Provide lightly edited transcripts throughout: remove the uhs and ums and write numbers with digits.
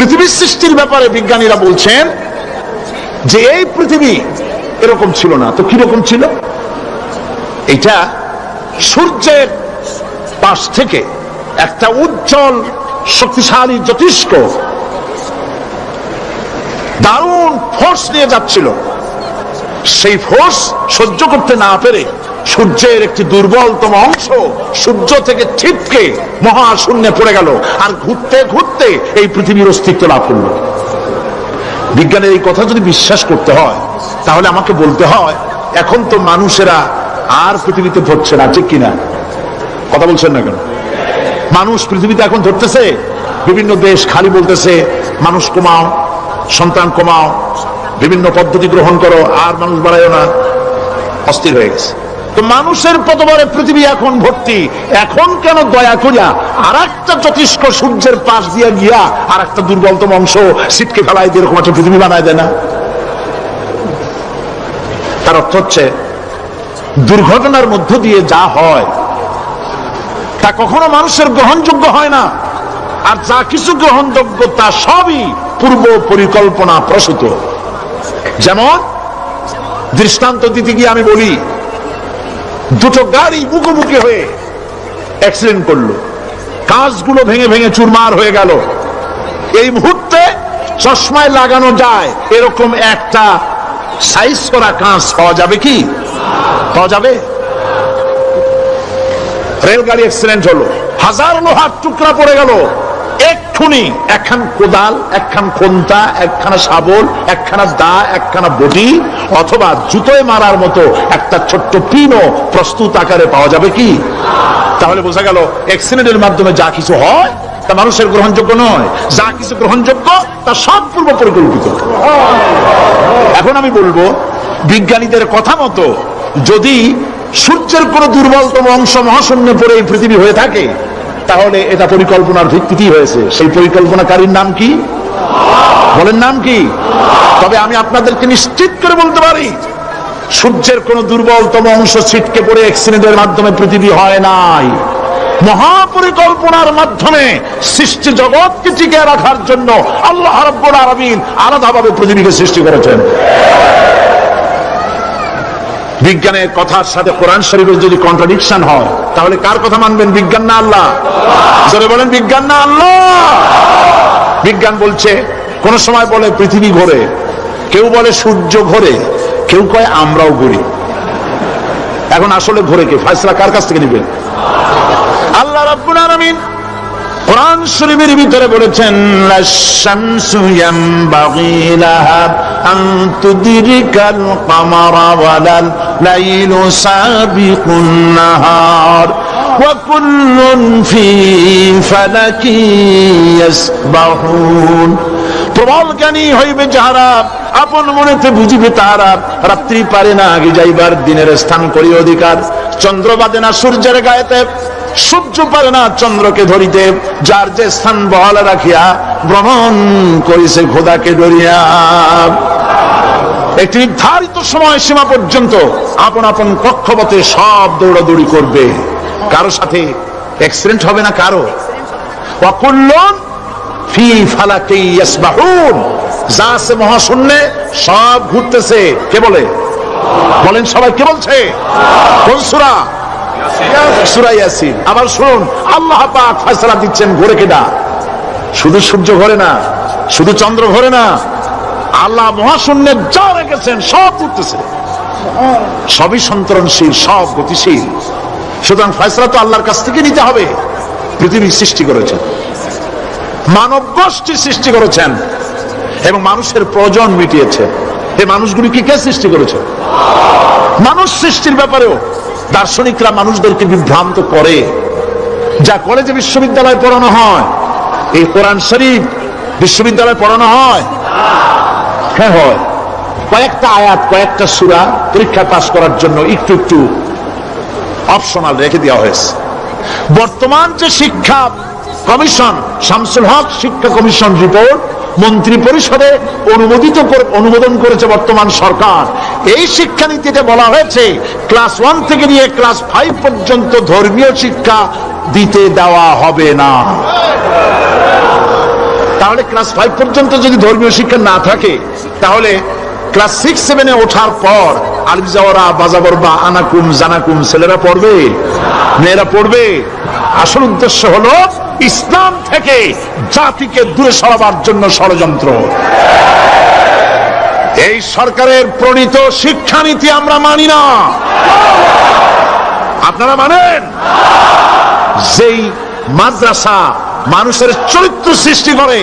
পৃথিবীর সৃষ্টির ব্যাপারে বিজ্ঞানীরা বলছেন যে এই পৃথিবী এরকম ছিল না। তো কিরকম ছিল? এটা সূর্যের পাশ থেকে একটা উজ্জ্বল শক্তিশালী জ্যোতিষ্ক দারুণ ফোর্স নিয়ে যাচ্ছিল। সেই ফোর্স সহ্য করতে না পেরে সূর্যের একটি দুর্বলতম অংশ সূর্য থেকে ছিটকে মহাশূন্যে পড়ে গেল, আর ঘুরতে ঘুরতে এই পৃথিবীর অস্তিত্ব লাভ করল। বিজ্ঞানের এই কথা যদি বিশ্বাস করতে হয় তাহলে আমাকে বলতে হয় এখন তো মানুষেরা আর পৃথিবীতে ধরছে না, ঠিক কিনা? কথা বলছেন না কেন? মানুষ পৃথিবীতে এখন ধরতেছে, বিভিন্ন দেশ খালি বলতেছে মানুষ কমাও, সন্তান কমাও, বিভিন্ন পদ্ধতি গ্রহণ করো, আর মানুষ বাড়ায়ও না, অস্থির হয়ে গেছে। তো মানুষের প্রতবারে পৃথিবী এখন ভর্তি। এখন কেন দয়া করিয়া আর একটা জ্যোতিষ্ক সূর্যের পাশ দিয়ে গিয়া আর একটা দুর্বলতম অংশ ছিটকে ফেলায় দিয়ে এরকম একটা পৃথিবী বানায় দেয় না? তার অর্থ হচ্ছে দুর্ঘটনার মধ্য দিয়ে যা হয় তা কখনো মানুষের গ্রহণযোগ্য হয় না, আর যা কিছু গ্রহণযোগ্য তা সবই পূর্ব পরিকল্পনা প্রসূত। যেমন দৃষ্টান্ত দিতে গিয়ে আমি বলি, দুটো গাড়ি মুখোমুখি হয়ে অ্যাক্সিডেন্ট করলো, কাঁচগুলো ভেঙে ভেঙে চুরমার হয়ে গেল। এই মুহূর্তে চশমায় লাগানো যায় এরকম একটা সাইজ করা কাঁচ পাওয়া যাবে কি? পাওয়া যাবে? রেলগাড়ি অ্যাক্সিডেন্ট হলো, হাজার লোহার টুকরা পড়ে গেল, এক্ষুনি একখান কোদাল, একখান খন্তা, একখানা শাবল, একখানা দা, একখানা বটি অথবা জুতোয় মারার মতো একটা ছোট্ট পিনও প্রস্তুত আকারে পাওয়া যাবে কি? তাহলে বোঝা গেল অ্যাক্সিডেন্টের মাধ্যমে যা কিছু হয় তা মানুষের গ্রহণযোগ্য নয়, যা কিছু গ্রহণযোগ্য তা সব পূর্ব পরিকল্পিত। এখন আমি বলবো বিজ্ঞানীদের কথা মতো যদি সূর্যের কোন দুর্বলতম অংশ মহাশূন্যে পড়ে এই পৃথিবী হয়ে থাকে তাহলে এটা পরিকল্পনার ভিত্তিতেই হয়েছে। সেই পরিকল্পনাকারীর নাম কি? বলেন নাম কি? তবে আমি আপনাদেরকে নিশ্চিত করে বলতে পারি সূর্যের কোন দুর্বলতম অংশ ছিটকে পড়ে অ্যাক্সিডেন্টের মাধ্যমে পৃথিবী হয় নাই। মহাপরিকল্পনার মাধ্যমে সৃষ্টি জগৎকে টিকে রাখার জন্য আল্লাহ রাব্বুল আলামিন আলাদাভাবে পৃথিবীকে সৃষ্টি করেছেন। বিজ্ঞানের কথার সাথে কোরআন শরীফের যদি কন্ট্রাডিকশন হয় তাহলে কার কথা মানবেন? বিজ্ঞান না আল্লাহ? জোরে বলেন বিজ্ঞান না আল্লাহ? বিজ্ঞান বলছে, কোন সময় বলে পৃথিবী ঘোরে, কেউ বলে সূর্য ঘোরে, কেউ কয় আমরাও ঘুরি। এখন আসলে ঘোরে কে? ফয়সালা কার কাছ থেকে নেবেন? আল্লাহ রাব্বুল আলামিন কোরআন শরীফের ভিতরে বলেছেন, লাশ-শামসু ইয়ামবাগি লাহা আন তুদরিকাল কামারা ওয়ালাল লাইলু সাবিকুন নাহার ওয়া কুল্লুন ফি ফালাকি ইয়াসবাহুন। প্রবল জ্ঞানী হইবে যাহারা, আপন মনেতে বুঝিবে তাহারা, রাত্রি পারে না আগে যাইবার, দিনের স্থান করি অধিকার। চন্দ্র বাদে না সূর্যের গায়েতে, সূর্য পারে না চন্দ্রকে ধরিতে, যার যে স্থান বহাল রাখিয়া ভ্রমণ করিছে খোদাকে ডরিয়া। একটি নির্ধারিত সময় সীমা পর্যন্ত আপন আপন কক্ষপথে সব দৌড়াদৌড়ি করবে, কারো সাথে অ্যাক্সিডেন্ট হবে না কারো। ওয়াকুল্লুন ফি ফালাকি ইয়াসবাহুন, যা আছে মহাশূন্যে সব ঘুরতেছে। কে বলে? বলেন সবাই, কে বলছে? কোন সূরা? সূরা ইয়াসিন। আবার শুনুন, আল্লাহ পাক ফয়সালা দিচ্ছেন ঘোরে কেডা? শুধু সূর্য ঘোরে না, শুধু চন্দ্র ঘোরে না, আল্লাহ মহাশূন্যে যা রেখেছেন সব ঘুরতেছে, সবই সন্তরণশীল, সব গতিশীল। সুতরাং ফয়সালা তো আল্লাহর কাছ থেকে নিতে হবে। পৃথিবী সৃষ্টি করেছেন, মানব গোষ্ঠী সৃষ্টি করেছেন এবং মানুষের প্রয়োজন মিটিয়েছে। এই মানুষগুলিকে কে সৃষ্টি করেছে? মানুষ সৃষ্টির ব্যাপারেও দার্শনিকরা মানুষদেরকে বিভ্রান্ত করে। যা কলেজে বিশ্ববিদ্যালয়ে পড়ানো হয়, এই কোরআন শরীফ বিশ্ববিদ্যালয়ে পড়ানো হয়? হ্যাঁ হয়। কয়েকটা আয়াত, কয়েকটা সূরা পরীক্ষা পাস করার জন্য একটু একটু অপশনাল রেখে দেওয়া হয়েছে। বর্তমান যে শিক্ষা কমিশন, শামসুল হক শিক্ষা কমিশন রিপোর্ট মন্ত্রী পরিষদে অনুমোদন করেছে বর্তমান সরকার। এই শিক্ষানীতিতে বলা হয়েছে ক্লাস 1 থেকে নিয়ে ক্লাস 5 পর্যন্ত ধর্মীয় শিক্ষা দিতে দেওয়া হবে না। তাহলে ক্লাস 5 পর্যন্ত যদি ধর্মীয় শিক্ষা না থাকে, তাহলে ক্লাস 6-7-এ ওঠার পর আলিফ জাওরা বাজাবর বা আনাকুম জানাকুম ছেলেরা পড়বে, মেয়েরা পড়বে? আসল উদ্দেশ্য হলো ইসলাম থেকে জাতিকে দূরে সরাবার জন্য ষড়যন্ত্র। এই সরকারের প্রণীত শিক্ষানীতি আমরা মানি না। আপনারা মানেন? যেই মাদ্রাসা মানুষের চরিত্র সৃষ্টি করে,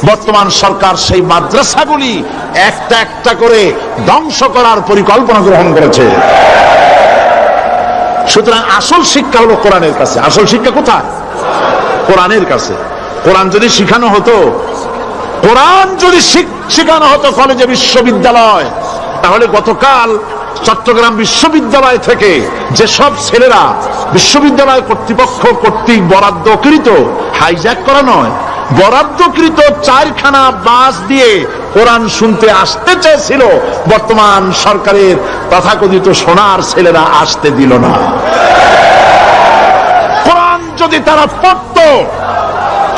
বর্তমান সরকার সেই মাদ্রাসাগুলি একটা একটা করে ধ্বংস করার পরিকল্পনা গ্রহণ করেছে। সুতরাং আসল শিক্ষা হলো কোরআনের কাছে। আসল শিক্ষা কোথায়? কোরআনের কাছে। কোরআন যদি শিখানো হতো, কোরআন যদি শিখানো হতো কলেজে বিশ্ববিদ্যালয়, তাহলে গতকাল চট্টগ্রাম বিশ্ববিদ্যালয় থেকে যেসব ছেলেরা বিশ্ববিদ্যালয় কর্তৃপক্ষ কর্তৃক বরাদ্দকৃত, হাইজ্যাক করা নয়, বরাদ্দকৃত 4খানা বাস দিয়ে কোরআন শুনতে আসতে চেয়েছিল, বর্তমান সরকারের তথাকথিত সোনার ছেলেরা আসতে দিল না। কোরআন যদি তারা পড়ত,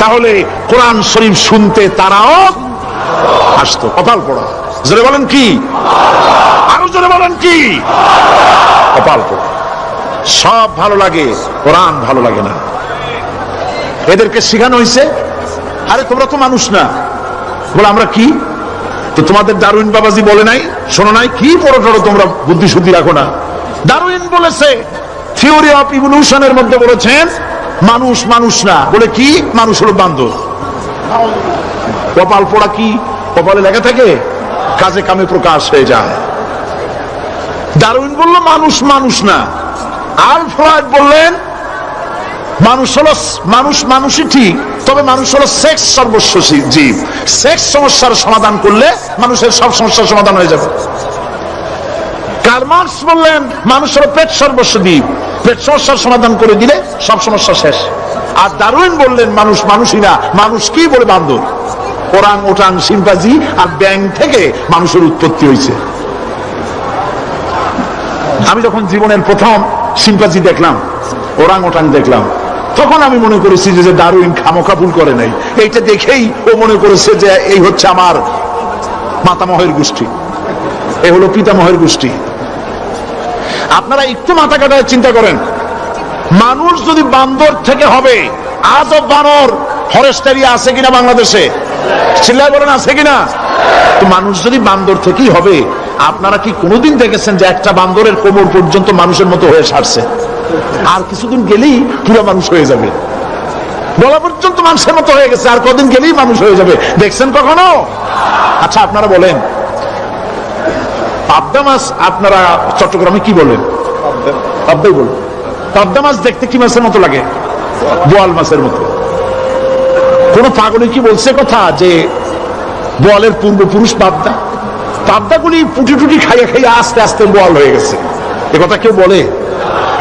তাহলে কোরআন শরীফ শুনতে তারাও আসতো। কপাল পড়া। জোরে বলেন কি? আরো জোরে বলেন কি? কপাল পড়া। সব ভালো লাগে, কোরআন ভালো লাগে না। এদেরকে শিখানো হয়েছে, আরে তোমরা তো মানুষ না। বলে আমরা কি? তো তোমাদের ডারউইন বাবাজি বলে নাই, শোনো নাই? কি পড়ো টড়ো তোমরা, বুদ্ধি শুদ্ধি রাখো না। ডারউইন বলেছে, থিওরি অফ ইভলিউশনের মধ্যে বলেছেন মানুষ মানুষ না। বলে কি? মানুষ হলো বান্দর। কপাল পড়া কি? কপালে লেখা থাকে, কাজে কামে প্রকাশ হয়ে যায়। ডারউইন বলল মানুষ মানুষ না। আলফ্রেড বললেন মানুষ হলো মানুষই ঠিক, তবে মানুষ হলো সেক্স সর্বস্ব জীব। সেক্স সমস্যার সমাধান করলে মানুষের সব সমস্যার সমাধান হয়ে যাবে। কার্ল মার্কস বললেন মানুষ হলো পেট সর্বস্ব জীব, পেট সমস্যার সমাধান করে দিলে সব সমস্যা শেষ। আর ডারউইন বললেন মানুষ মানুষই না, মানুষ কি? বলে বান্দর। ওরাং ওটাং শিম্পাঞ্জি আর ব্যাং থেকে মানুষের উৎপত্তি হয়েছে। আমি যখন জীবনের প্রথম শিম্পাঞ্জি দেখলাম, ওরাং ওটাং দেখলাম, তখন আমি মনে করেছি যে ডারউইন খামোখা ভুল করে নাই। এইটা দেখেই ও মনে করেছে যে এই হচ্ছে আমার মাতামহের গোষ্ঠী, এই হলো পিতামহের গোষ্ঠী। আপনারা একটু মাথা কাটায় চিন্তা করেন, মানুষ যদি বান্দর থেকে হবে, আজব বানর ফরেস্টারিয়া আছে কিনা বাংলাদেশে? চিল্লায় বলেন আছে কিনা? তো মানুষ যদি বান্দর থেকেই হবে, আপনারা কি কোনোদিন দেখেছেন যে একটা বান্দরের কোমর পর্যন্ত মানুষের মতো হয়ে সারছে? আর কিছুদিন গেলেই পুরো মানুষ হয়ে যাবে। গলা পর্যন্ত মানুষের মতো হয়ে গেছে, আর কদিন গেলেই মানুষ হয়ে যাবে। দেখছেন কখনো? আচ্ছা আপনারা বলেন, পাবদা মাছ আপনারা চট্টগ্রামে কি বলেন? পাবদাই বলেন। পাবদা মাছ দেখতে কি মাছের মতো লাগে? বোয়াল মাছের মতো। কোন পাগলে কি বলছে কথা যে বোয়ালের পূর্বপুরুষ পাবদা? পাবদাগুলি পুটি টুটি খাইয়ে খাইয়ে আস্তে আস্তে বোয়াল হয়ে গেছে, এ কথা কেউ বলে?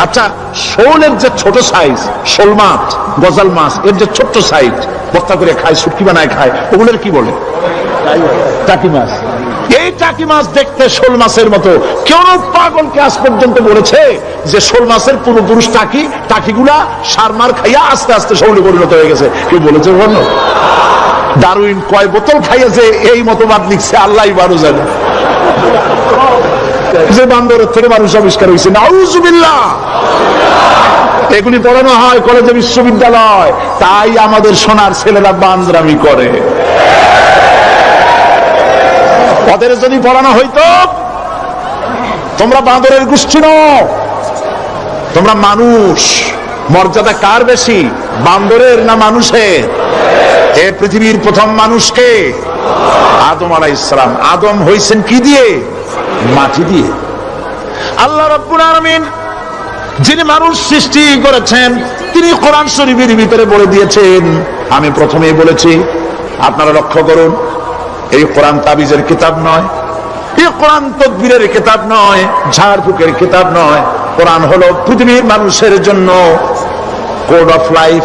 আচ্ছা, শোলের যে ছোট সাইজ, শোল মাছ, গজাল মাছ, এর যে ছোট্ট সাইজ বস্তা করে খায়, শুটকি বানায় খায়, ওগুলোর কি বলে? টাকি মাছ। এই টাকি মাছ দেখতে শোল মাছের মতো। কেউ পাগলকে আজ পর্যন্ত বলেছে যে শোল মাছের পূর্বপুরুষ টাকি, টাকিগুলা সারমার খাইয়া আস্তে আস্তে শোলে পরিণত হয়ে গেছে? কেউ বলেছে কখনো? ডারউইন কয় বোতল খাইয়েছে এই মতবাদ লিখছে, আল্লাহ ভালো জানে। যে বান্দরের থেকে মানুষ আবিষ্কার হয়েছে, নাউজুবিল্লাহ। এগুলি পড়ানো হয় কলেজে বিশ্ববিদ্যালয়, তাই আমাদের সোনার ছেলেরা বান্দরামি করে। ওদের যদি পড়ানো হইতো তোমরা বান্দরের গোষ্ঠী নও, তোমরা মানুষ। মর্যাদা কার বেশি, বান্দরের না মানুষের? এ পৃথিবীর প্রথম মানুষকে আদম আলাইহিস সালাম। আদম হইছেন কি দিয়ে? মাটি দিয়ে। আল্লাহ রাব্বুল আলামিন যিনি মানুষ সৃষ্টি করেছেন, তিনি কোরআন শরীফের ভিতরে বলে দিয়েছেন, আমি প্রথমেই বলেছি, আপনারা লক্ষ্য করুন, এই কোরআন তাবিজের কিতাব নয়, এই কোরআন তদবিরের কিতাব নয়, ঝাড়ফুঁকের কিতাব নয়। কোরআন হলো পৃথিবীর মানুষের জন্য কোড অফ লাইফ,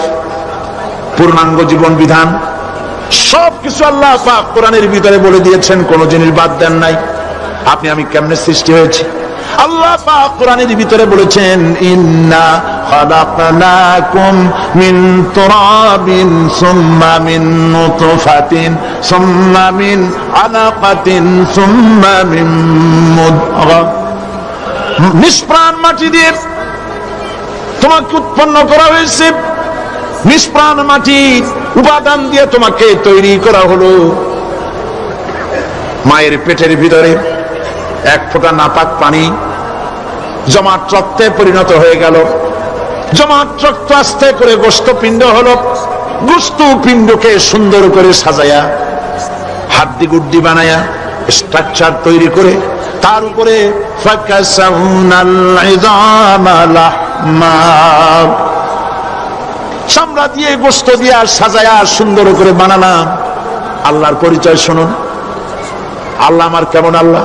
পূর্ণাঙ্গ জীবন বিধান। সবকিছু আল্লাহ পাক কোরআনের ভিতরে বলে দিয়েছেন, কোন জিনিস বাদ দেন নাই। আপনি আমি কেমনে সৃষ্টি হয়েছি, আল্লাহ পাক কোরআনের ভিতরে বলেছেন, ইন্না খালাকনাকুম মিন তুরাবিন সুম্মা মিন নুতফাতিন সুম্মা মিন আলাকাতিন সুম্মা মিন মুদগা। নিষ্প্রাণ মাটি দিয়ে তোমাকে উৎপন্ন করা হয়েছে, নিষ্প্রাণ মাটি উপাদান দিয়ে তোমাকে তৈরি করা হলো। মায়ের পেটের ভিতরে এক ফোঁটা নাপাক পানি জমাট রক্তে পরিণত হয়ে গেল, জমাট রক্ত আস্তে করে গোশতপিণ্ড হলো, গোশতপিণ্ডকে সুন্দর করে সাজায়া হাড্ডি গুড্ডি বানায়া স্ট্রাকচার তৈরি করে তার উপরে চামড়া দিয়ে গোশত দিয়া সাজায়া সুন্দর করে বানালাম। আল্লাহর পরিচয় শুনুন, আল্লাহ আমার কেমন আল্লাহ।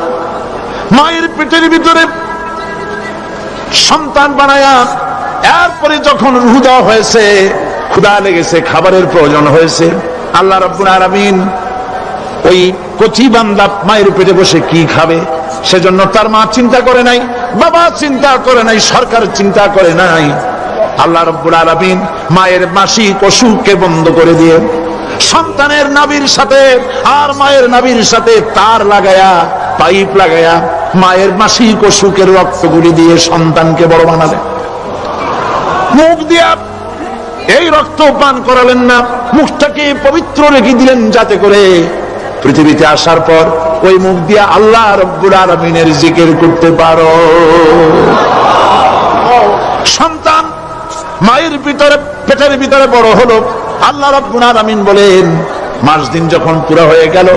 মায়ের পেটের ভিতরে সন্তান বানায়া এরপরে যখন রূহ দেওয়া হয়েছে, ক্ষুধা লেগেছে, খাবারের প্রয়োজন হয়েছে, আল্লাহ রাব্বুল আলামিন ওই কচি বান্দা মায়ের পেটে বসে কি খাবে সেজন্য তার মা চিন্তা করে নাই, বাবা চিন্তা করে নাই, সরকার চিন্তা করে নাই। আল্লাহ রাব্বুল আলামিন মায়ের মাসিক অসুখকে বন্ধ করে দিয়ে সন্তানের নাভির সাথে আর মায়ের নাভির সাথে তার লাগায়া, পাইপ লাগায়া মায়ের মাসিক অসুখের রক্তগুলি দিয়ে সন্তানকে বড় বানালেন। মুখ দিয়া এই রক্ত পান করালেন না, মুখটাকে পবিত্র রেখে দিলেন যাতে করে পৃথিবীতে আসার পর ওই মুখ দিয়া আল্লাহ রাব্বুল আলামিনের জিকির করতে পারো। সন্তান মায়ের ভিতরে পেটের ভিতরে বড় হলো, আল্লাহ রাব্বুল আলামিন বলেন মাস দিন যখন পুরো হয়ে গেল,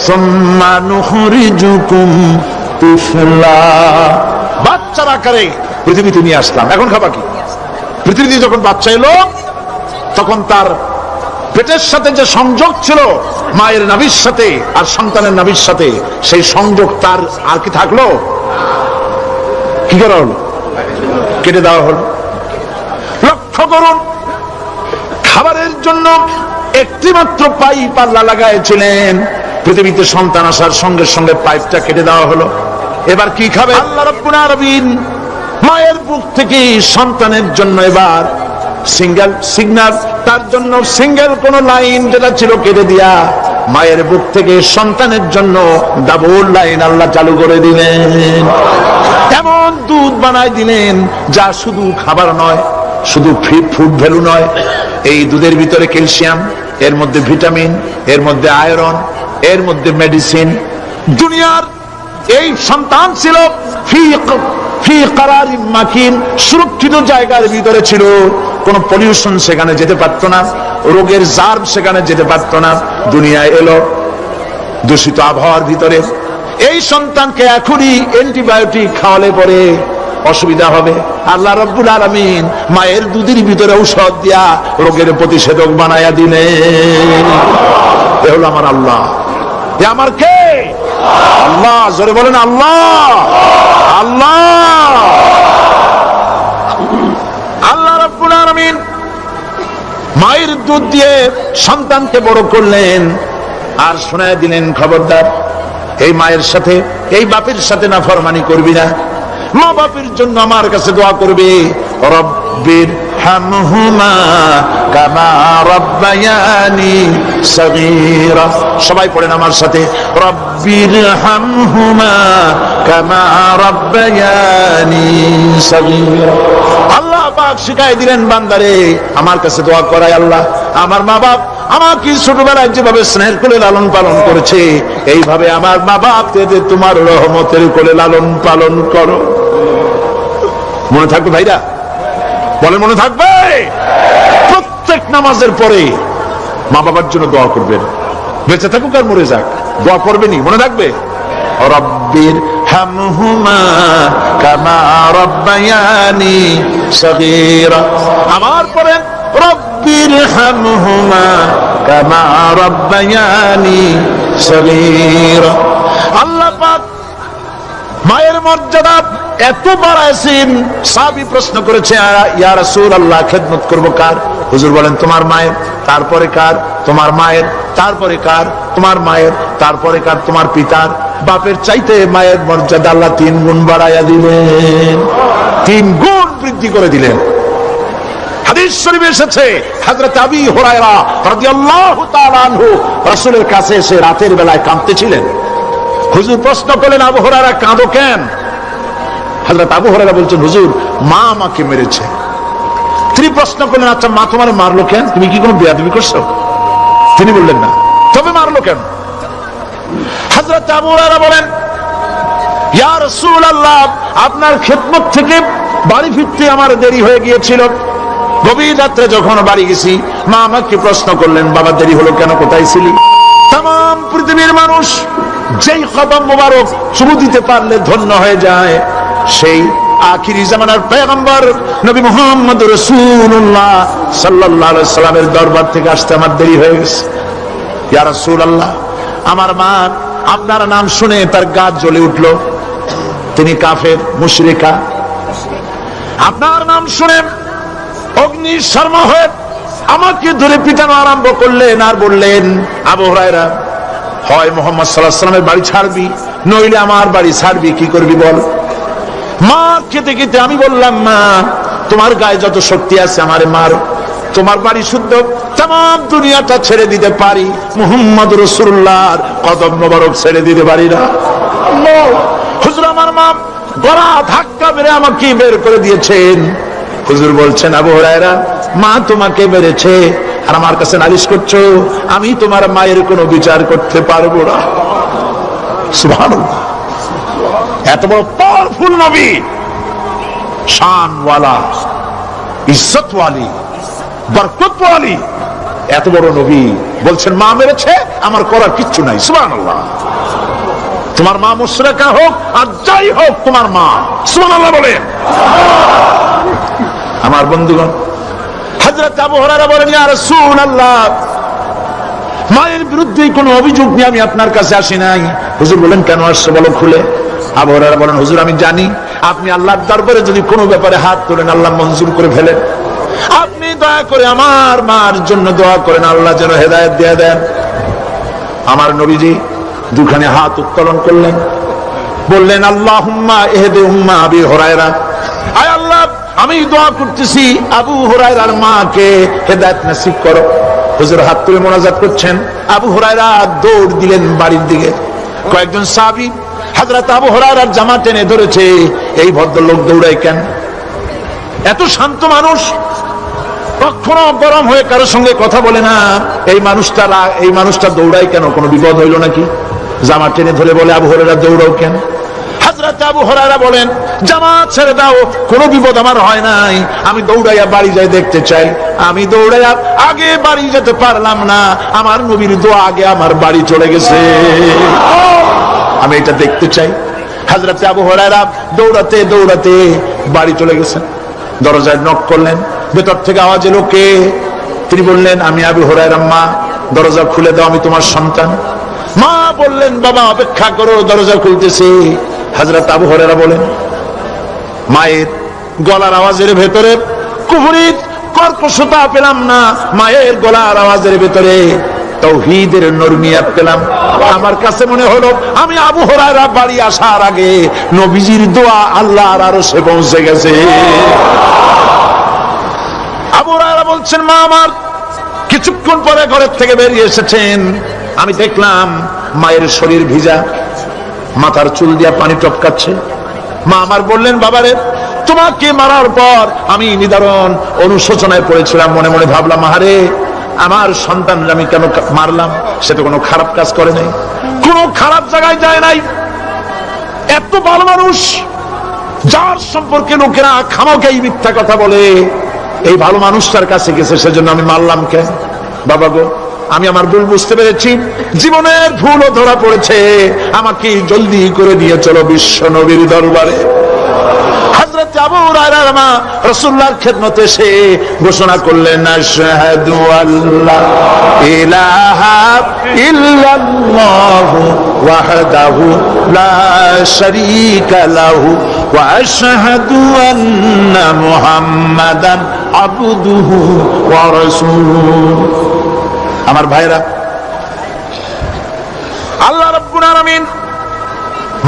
সুম্মা নুখরিজুকুম তুফলা, বাচ্চার আকারে পৃথিবীতে নিয়ে আসলাম। এখন খাবা কি? পৃথিবীতে যখন বাচ্চা এলো তখন তার পেটের সাথে যে সংযোগ ছিল মায়ের নাভির সাথে আর সন্তানের নাভির সাথে, সেই সংযোগ তার আর কি থাকলো? কি করা হলো? কেটে দেওয়া হলো। লক্ষ্য করুন, খাবারের জন্য একটি মাত্র পাইপ আল্লাহ লাগাইছিলেন, পৃথিবীতে সন্তান আসার সঙ্গে সঙ্গে পাইপটা কেটে দেওয়া হলো। এবার কি খাবে? আল্লাহ রাব্বুল আলামিন মায়ের বুক থেকে সন্তানের জন্য এবার সিঙ্গেল সিগন্যাল, তার জন্য সিঙ্গেল কোন লাইন যেটা ছিল কেটে দিয়া মায়ের বুক থেকে সন্তানের জন্য ডাবল লাইন আল্লাহ চালু করে দিলেন। এমন দুধ বানাই দিলেন যা শুধু খাবার নয়, শুধু ফুড ভ্যালু নয়, এই দুধের ভিতরে ক্যালসিয়াম, এর মধ্যে ভিটামিন, এর মধ্যে আয়রন, এর মধ্যে মেডিসিন। দুনিয়ার এই সন্তান ছিল ফি কারারিন মাকিন, সুরক্ষিত জায়গার ভিতরে ছিল, কোন পলিউশন সেখানে যেতে পারতো না, রোগের জার্ম সেখানে যেতে পারতো না। দুনিয়ায় এলো দূষিত আবহাওয়ার ভিতরে, এই সন্তানকে এখনই অ্যান্টিবায়োটিক খাওয়ালে পরে অসুবিধা হবে। আল্লাহ রাব্বুল আলামিন মায়ের দুধের ভিতরে ঔষধ দিয়া রোগের প্রতিষেধক বানায়া দিলেন। এ হলো আমার আল্লাহ। এ আমার কে? আল্লাহ। জোরে বলেন আল্লাহ। আল্লাহ আল্লাহ রাব্বুল আলামিন মায়ের দুধ দিয়ে সন্তানকে বড় করলেন আর শোনায় দিলেন, খবরদার এই মায়ের সাথে, এই বাপের সাথে নাফরমানি করবি না। মা বাপের জন্য আমার কাছে দোয়া করবে, রব্বির হামহুমা কামা রাব্বায়ানি সগীরা। সবাই পড়েন আমার সাথে, রব্বির হামহুমা কামা রাব্বায়ানি সগীরা। আল্লাহ পাক শিখাই দিলেন বান্দারে আমার কাছে দোয়া করায়, আল্লাহ আমার মা বাপ আমাকে ছোটবেলায় যেভাবে স্নেহের কোলে লালন পালন করেছে, এইভাবে আমার মা বাপকে তোমার রহমতের কোলে লালন পালন করো। মনে থাকবে ভাইরা? বলে মনে থাকবে? প্রত্যেক নামাজের পরে মা বাবার জন্য দোয়া করবেন, বেঁচে থাকুক আর মরে যাক, দোয়া করবেনই। মনে থাকবে? রব্বির হামহুমা কামা রাব্বায়ানি সগীরা। আমার পরে রব্বির হামহুমা কামা রাব্বায়ানি সগীরা। আল্লাহ পাক মায়ের মর্যাদা এত বাড়াইছেন, সাহাবী প্রশ্ন করেছে, ইয়া রাসূলুল্লাহ খেদমত করব কার? হুজুর বলেন তোমার মায়ের, তারপরে কার? তোমার মায়ের, তারপরে কার? তোমার মায়ের, তারপরে কার? তোমার পিতার, বাপের চাইতে মায়ের মর্যাদা আল্লাহ 3 গুণ বাড়াইয়া দিলেন, 3 গুণ বৃদ্ধি করে দিলেন। হাদিস শরীফে এসেছে হযরত আবী হুরায়রা রাদিয়াল্লাহু তাআলা আনহু রাসূলের কাছে এসে রাতের বেলায় কাঁদতেছিলেন। হুজুর প্রশ্ন করলেন, আবু হুরায়রা কাঁদো কেন? হযরত আবু হুরায়রা বলছেন, হুজুর মা আমাকে মেরেছে। তিনি প্রশ্ন করলেন, আচ্ছা মা তোমার মারলো কেন? তুমি কি কোনো বেয়াদবি করছো? তিনি বললেন না। তবে মারলো কেন? হযরত আবু হুরায়রা বলেন, ইয়া রাসূলুল্লাহ, আপনার খেদমত থেকে বাড়ি ফিরতে আমার দেরি হয়ে গিয়েছিল। গভীর রাত্রে যখন বাড়ি গেছি, মা আমাকে প্রশ্ন করলেন, বাবা দেরি হলো কেন, কোথায় ছিলি? তাম পৃথিবীর মানুষ যেই কদম মোবারক চুমু দিতে পারলে ধন্য হয়ে যায়, সেই আখিরি জামানার পয়গম্বর নবী মুহাম্মদ রাসূলুল্লাহ সাল্লাল্লাহু আলাইহি সাল্লামের দরবার থেকে আসতে আমার দেরি হয়ে গেছে। ইয়া রাসূলুল্লাহ, আমার মা আপনার নাম শুনে তার গা জ্বলে উঠল। তিনি কাফের, মুশরিকা। আপনার নাম শুনে অগ্নি শর্মা হয়ে আমাকে ধরে পিটানো আরম্ভ করলেন আর বললেন, আবু হুরায়রা, হয় মুহাম্মদ সাল্লাল্লাহু আলাইহি সাল্লামের বাড়ি ছাড়বি, নইলে আমার বাড়ি ছাড়বি, কি করবি বল? মা খেতে খেতে আমি বললাম, মা তোমার গায়ে যত শক্তি আছে আমারে মারো, তোমার বাড়ি শুদ্ধ, তাম দুনিয়াটা ছেড়ে দিতে পারি, মুহাম্মদ রাসূলুল্লাহর কদম মোবারক ছেড়ে দিতে পারি না। হুজুর আমার মা গলা ধাক্কা মেরে আমাকে বের করে দিয়েছেন। হুজুর বলছেন, আবু হুরায়রা, মা তোমাকে মেরেছে আর আমার কাছে নালিশ করছো, আমি তোমার মায়ের কোনো বিচার করতে পারবো না। সুবহানাল্লাহ, এত বড় পাওয়ারফুল নবী, শানওয়ালা, ইজ্জতওয়ালি, বরকতওয়ালি, এত বড় নবী বলছেন মা মেরেছে, আমার করার কিচ্ছু নাই। সুবহানাল্লাহ। তোমার মা মুশরিকা হোক আর যাই হোক, তোমার মা। সুবহানাল্লাহ বলেন। আমার বন্ধুগণ, হযরত আবু হুরায়রা বলেন, ইয়া রাসূলুল্লাহ, মায়ের বিরুদ্ধে কোনো অভিযোগ নিয়ে আমি আপনার কাছে আসি নাই। হুজুর বলেন, কেন আসছে বলো খুলে। আবু হুরায়রা বলেন, হুজুর আমি জানি আপনি আল্লাহর দরবারে যদি কোনো ব্যাপারে হাত তোলেন আল্লাহ মঞ্জুর করে ফেলেন। আপনি দয়া করে আমার মার জন্য দোয়া করেন, আল্লাহ যেন হেদায়েত দিয়ে দেন। আমার নবীজি দুখানে হাত উত্তোলন করলেন, বললেন, আল্লাহুম্মা ইহদি উম্মা আবি হুরায়রা, আয় আল্লাহ আমি দোয়া করতেছি আবু হুরায়রার মাকে হেদায়েত নসিব করো। হুজুর হাত তুলে মোনাজাত করছেন, আবু হুরায়রা দৌড় দিলেন বাড়ির দিকে। কয়েকজন সাহাবী হযরত আবু হুরায়রার জামা টেনে ধরেছে, এই ভদ্রলোক দৌড়ায় কেন? এত শান্ত মানুষ, কখনো গরম হয়ে কারোর সঙ্গে কথা বলে না। এই মানুষটা দৌড়ায় কেন? কোনো বিপদ হইল নাকি? জামা টেনে ধরে বলে, আবু হুরায়রা দৌড়াও কেন? হযরত আবু হুরায়রা বলেন, জামাত ছেড়ে দাও, কোনো বিপদ আমার হয় নাই, আমি দৌড়াইয়া বাড়ি যাই দেখতে চাই। আমি দৌড়াইয়া আগে বাড়ি যেতে পারলাম না, আমার নবীর দোয়া আগে আমার বাড়ি চলে গেছে, আমি এটা দেখতে চাই। হযরত আবু হুরায়রা দৌড়াতে দৌড়াতে বাড়ি চলে গেছেন। দরজায় নক করলেন, ভেতর থেকে আওয়াজ এলো, কে? তিনি বললেন, আমি আবু হুরায়রা, মা দরজা খুলে দাও, আমি তোমার সন্তান। মা বললেন, বাবা অপেক্ষা করো, দরজা খুলতেছে। হযরত আবু হুরায়রা বলেন, মায়ের গলার আওয়াজের ভেতরে কুফরি কর্কশতা পেলাম না, মায়ের গলার আওয়াজের ভেতরে তাওহীদের নরমিয়াত পেলাম। আমার কাছে মনে হলো আমি আবু হুরায়রা বাড়ি আসার আগে নবীজির দোয়া আল্লাহর আরশে পৌঁছে গেছে। আবু হুরায়রা বলছেন, মা আমার কিছুক্ষণ পরে ঘরের থেকে বেরিয়ে এসেছেন, আমি দেখলাম মায়ের শরীর ভিজা, মাথার চুল দিয়া পানি টপকাচ্ছে। মা আমার বললেন, বাবারে তোমাকে মারার পর আমি নিদারুণ অনুশোচনায় পড়েছিলাম, মনে মনে ভাবলাম, আহারে আমার সন্তান আমি কেন মারলাম? সে তো কোনো খারাপ কাজ করে নাই, কোনো খারাপ জায়গায় যায় নাই। এত ভালো মানুষ, যার সম্পর্কে লোকেরা খামোখাই মিথ্যা কথা বলে, এই ভালো মানুষটার কাছে গেছে, সেজন্য আমি মারলাম কেন? বাবা গো, আমি আমার ভুল বুঝতে পেরেছি, জীবনের ভুলও ধরা পড়েছে, আমাকে জলদি করে দিয়ে চলো বিশ্ব নবীর দরবারে। হযরত আবু হুরায়রার মা রাসূলুল্লাহর খেদমতে এসে ঘোষণা করলেন, আশহাদু আল্লা ইলাহা ইল্লাল্লাহু ওয়াহদাহু লা শারীকা লাহু ওয়া আশহাদু আন্না মুহাম্মাদান আবদুহু ওয়া রাসূলুহু। আমার ভাইরা, আল্লাহ রাব্বুল আলামিন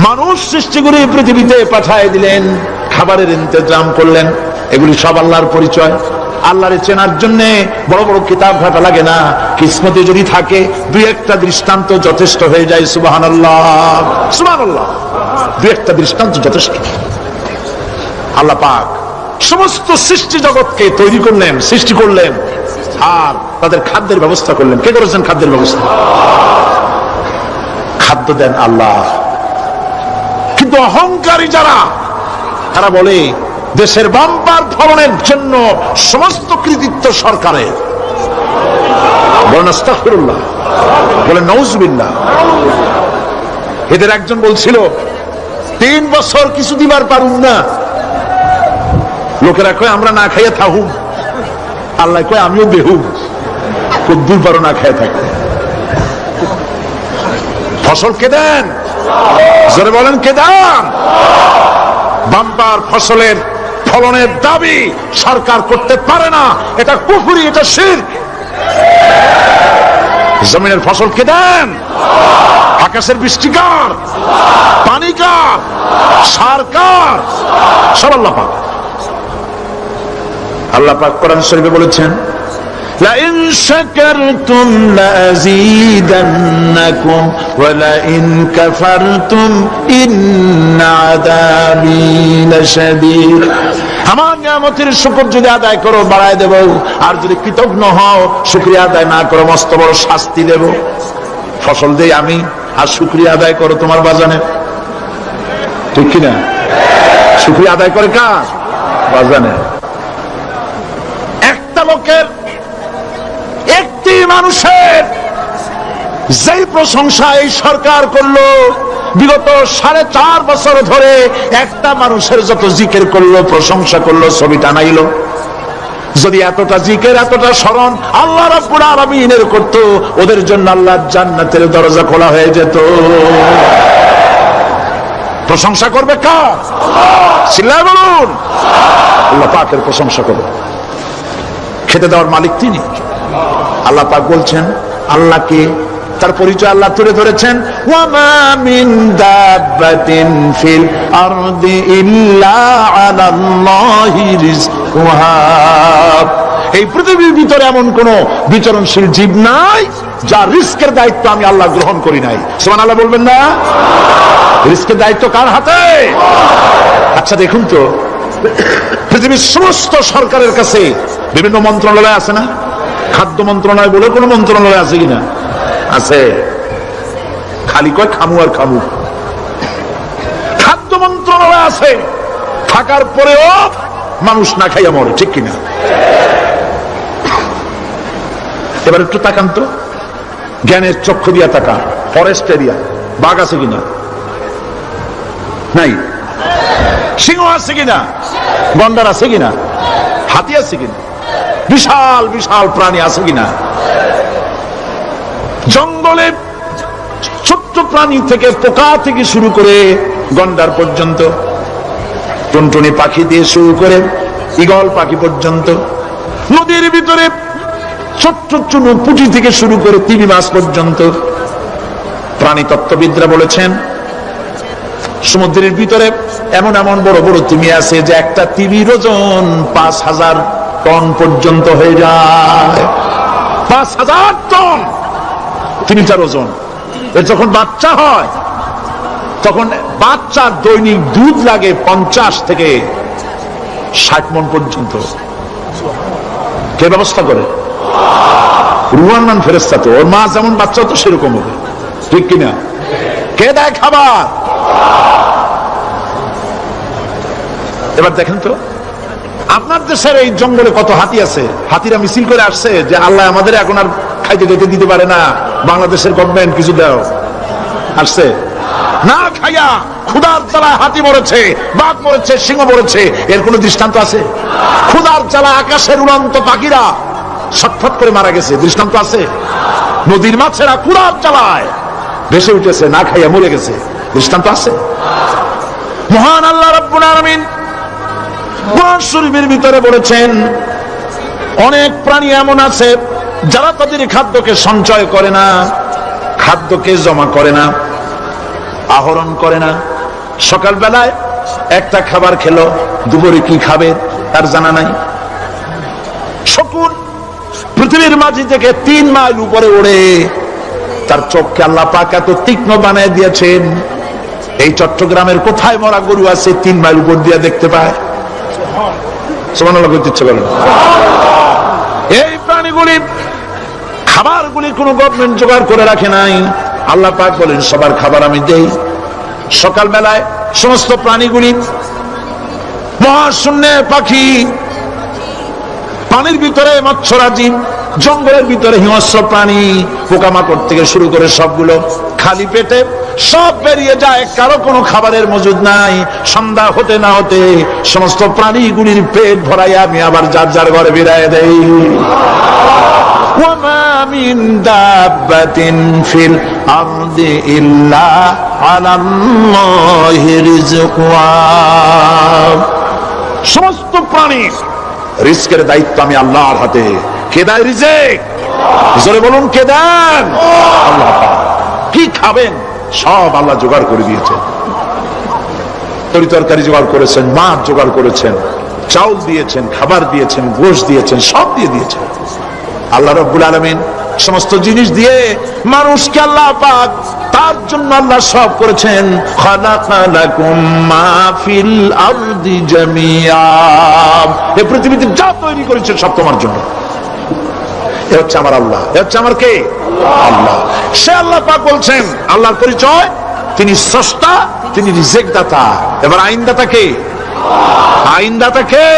মানুষ সৃষ্টি করে পৃথিবীতে পাঠিয়ে দিলেন, খাবারের ইন্তজাম করলেন। এগুলি সব আল্লাহর পরিচয়। আল্লাহরে চেনার জন্য বড় বড় কিতাব ঘাটা লাগে না, কিসমতে যদি থাকে দুই একটা দৃষ্টান্ত যথেষ্ট হয়ে যায়। সুবহানাল্লাহ, সুবহানাল্লাহ, দুই একটা দৃষ্টান্ত যথেষ্ট। আল্লাহ পাক সমস্ত সৃষ্টি জগৎকে তৈরি করলেন, সৃষ্টি করলেন, আর তাদের খাদ্যের ব্যবস্থা করলেন। কে করেছেন খাদ্যের ব্যবস্থা? খাদ্য দেন আল্লাহ। কিন্তু অহংকারী যারা, তারা বলে দেশের বাম্পার ফলনের জন্য সমস্ত কৃতিত্ব সরকারের। বলেন আস্তাগফিরুল্লাহ, বলেন নাউজুবিল্লাহ। এদের একজন বলছিল 3 বছর কিছু দিবার পারুন না। লোকেরা কয় আমরা না খাইয়া থাকুম, আল্লাহ কয় আমিও বেহুম, খুব দূর পারো না খাইয়া থাকতে। ফসল কে দেন? জোরে বলেন কে দেন? বাম্পার ফসলের ফলনের দাবি সরকার করতে পারে না, এটা কুফরি, এটা শিরক। জমিনের ফসল কে দেন? আকাশের বৃষ্টি কার? পানি কার? সার কার? সব আল্লাহ পাক। আল্লাহ পাক কোরআন শরীফে বলেছেন, لئن شكرتم لأزيدنكم ولئن كفرتم إن عذابي لشديد। আমার নিয়ামতের শুকর যদি আদায় করো বাড়ায় দেব, আর যদি কৃতজ্ঞ হও, শুকরিয়া আদায় না করো, মস্ত বড় শাস্তি দেব। ফসল দেই আমি, আর শুকরিয়া আদায় করো তোমার বাজানে। ঠিক কিনা? শুকরিয়া আদায় করে কার? বাজানে। একটা লোকের, একটি মানুষের যেই প্রশংসা এই সরকার করলো, বিগত 4.5 বছর ধরে একটা মানুষের যত জিকির করলো, প্রশংসা করলো, ছবি টানাইলো, যদি এতটা জিকির, এতটা স্মরণ আল্লাহ রাব্বুল আলামিনের করতো, ওদের জন্য আল্লাহর জান্নাতের দরজা খোলা হয়ে যেত। প্রশংসা করবে কার? চিল্লায় বলুন। আল্লাহ পাকের প্রশংসা করবে। খেতে দেওয়ার মালিক তিনি। আল্লাহ পাক বলছেন, আল্লাহকে, তার পরিচয় আল্লাহ তুলে ধরেছেন, ওয়ামা মিন দাব্বাতিন ফিল আরদি ইল্লা আলাল্লাহি রিজকুহা। এই পৃথিবীর ভিতরে এমন কোন বিচরণশীল জীব নাই যার রিস্কের দায়িত্ব আমি আল্লাহ গ্রহণ করি নাই। সুবহানাল্লাহ বলবেন না? রিস্কের দায়িত্ব কার হাতে? আচ্ছা দেখুন তো, পৃথিবীর সমস্ত সরকারের কাছে বিভিন্ন মন্ত্রণালয় আছে না? খাদ্য মন্ত্রণালয় বলে কোন মন্ত্রণালয় আছে কিনা? আছে। খালি কয় খামু আর খামু। খাদ্য মন্ত্রণালয় আছে, থাকার পরেও মানুষ না খাইয়া মরে। ঠিক কিনা? এবার একটু তাকান তো, জ্ঞানের চক্ষু দিয়া তাকান। ফরেস্ট এরিয়া, বাঘ আছে কিনা? নাই। সিংহ আছে কিনা? গন্ডার আছে কিনা? হাতি আছে কিনা? বিশাল বিশাল প্রাণী আছে কিনা? জঙ্গলে ছোট্ট প্রাণী থেকে, পোকা থেকে শুরু করে গন্ডার পর্যন্ত, টুনটুনি পাখি দিয়ে শুরু করে ঈগল পাখি পর্যন্ত, নদীর ভিতরে ছোট্ট চুনো পুঁটি থেকে শুরু করে তিমি মাছ পর্যন্ত। প্রাণী তত্ত্ববিদরা বলেছেন, সমুদ্রের ভিতরে এমন এমন বড় বড় তিমি আছে যে একটা তিমির ওজন 5000 টন পর্যন্ত হয়ে যায়। 5000 টন তিমিটার ওজন। যখন বাচ্চা হয়, তখন বাচ্চার দৈনিক দুধ লাগে 50 থেকে 60 মণ পর্যন্ত। কে ব্যবস্থা করে? রুহান ফেরেশতা। তো ওর মা যেমন বাচ্চা তো সেরকম হবে। ঠিক কিনা? কে দেয় খাবার? এবার দেখেন তো, আপনার দেশের এই জঙ্গলে কত হাতি আছে। হাতিরা মিছিল করে আসছে যে আল্লাহ আমাদের এখন আর খাইতে খাইতে দিতে পারে না, বাংলাদেশের গভর্নমেন্ট কিছু দাও। আসছে না খাইয়া ক্ষুধার জ্বালায় হাতি মরেছে, বাঘ মরেছে, সিংহ মরেছে। এর কোন দৃষ্টান্ত আছে? ক্ষুধার জ্বালায় আকাশের উড়ন্ত পাখিরা ছটফট করে মারা গেছে, দৃষ্টান্ত আছে? নদীর মাছেরা ক্ষুধার জ্বালায় ভেসে উঠেছে, না খাইয়া মরে গেছে, দৃষ্টান্ত আছে? মহান আল্লাহ রাব্বুল আলামিন কোরআন শরীফের ভিতরে বলেছেন, অনেক প্রাণী এমন আছে যারা তাদের খাদ্যকে সঞ্চয় করে না, খাদ্যকে জমা করে না। আহরণ করে না। সকালবেলায় একটা খাবার খেলো, দুপুরে কি খাবে তার জানা নাই। শকুন পৃথিবীর মাঝি থেকে 3 মাইল উপরে ওড়ে, তার চোখকে আল্লাহ পাক এত তীক্ষ্ণ বানিয়ে দিয়েছেন, এই চট্টগ্রামের কোথায় মরা গরু আছে 3 মাইল উপর দিয়ে দেখতে পায়? সুবহানাল্লাহ বলতে ইচ্ছে করে। এই প্রাণীগুলি খাবারগুলি কোন গভর্নমেন্ট জোগাড় করে রাখে নাই। আল্লাহ পাক বলেন সবার খাবার আমি দেই। সকালবেলায় সমস্ত প্রাণীগুলি, মহাশূন্যে পাখি, পানির ভিতরে মৎস্যরাজি, জঙ্গলের ভিতরে হিংস্র প্রাণী, পোকামাকড় থেকে শুরু করে সবগুলো খালি পেটে সব বেরিয়ে যায়, কারো কোনো খাবারের মজুদ নাই। সন্ধ্যা হতে না হতে সমস্ত প্রাণীগুলির পেট ভরাই আমি আবার যার যার ঘরে বিদায় দেই। ওয়ামা মিন দাব্বাতিন ফিল আরদি ইল্লা আলাল্লাহি রিজকুহা। সমস্ত প্রাণীর রিজকের দায়িত্ব আমি আল্লাহর হাতে। কে দেয় রিজেক? জোরে বলুন, কে দেন? আল্লাহ। কি খাবেন সব আল্লাহ জোগাড় করে দিয়েছেন। তরি তরকারি জোগাড় করেছেন, মাছ জোগাড় করেছেন, চাউল দিয়েছেন, খাবার দিয়েছেন, গোশত দিয়েছেন, সব দিয়ে দিয়েছেন। আল্লাহ রাব্বুল আলামিন সমস্ত জিনিস দিয়ে মানুষকে আল্লাহ পাক তার জন্য আল্লাহ সব করেছেন। খালাকা লাকুম মা ফিল আরদি জামিআ। এই পৃথিবীতে যা তৈরি করেছে সব তোমার জন্য। এ হচ্ছে আমার আল্লাহ, এ হচ্ছে আমার কে? আল্লাহ। সে আল্লাহ পাক বলছেন, আল্লাহর পরিচয় তিনি স্রষ্টা, তিনি রিজেক দাতা। এবার আইনদাতা কে? আইনদাতা কে?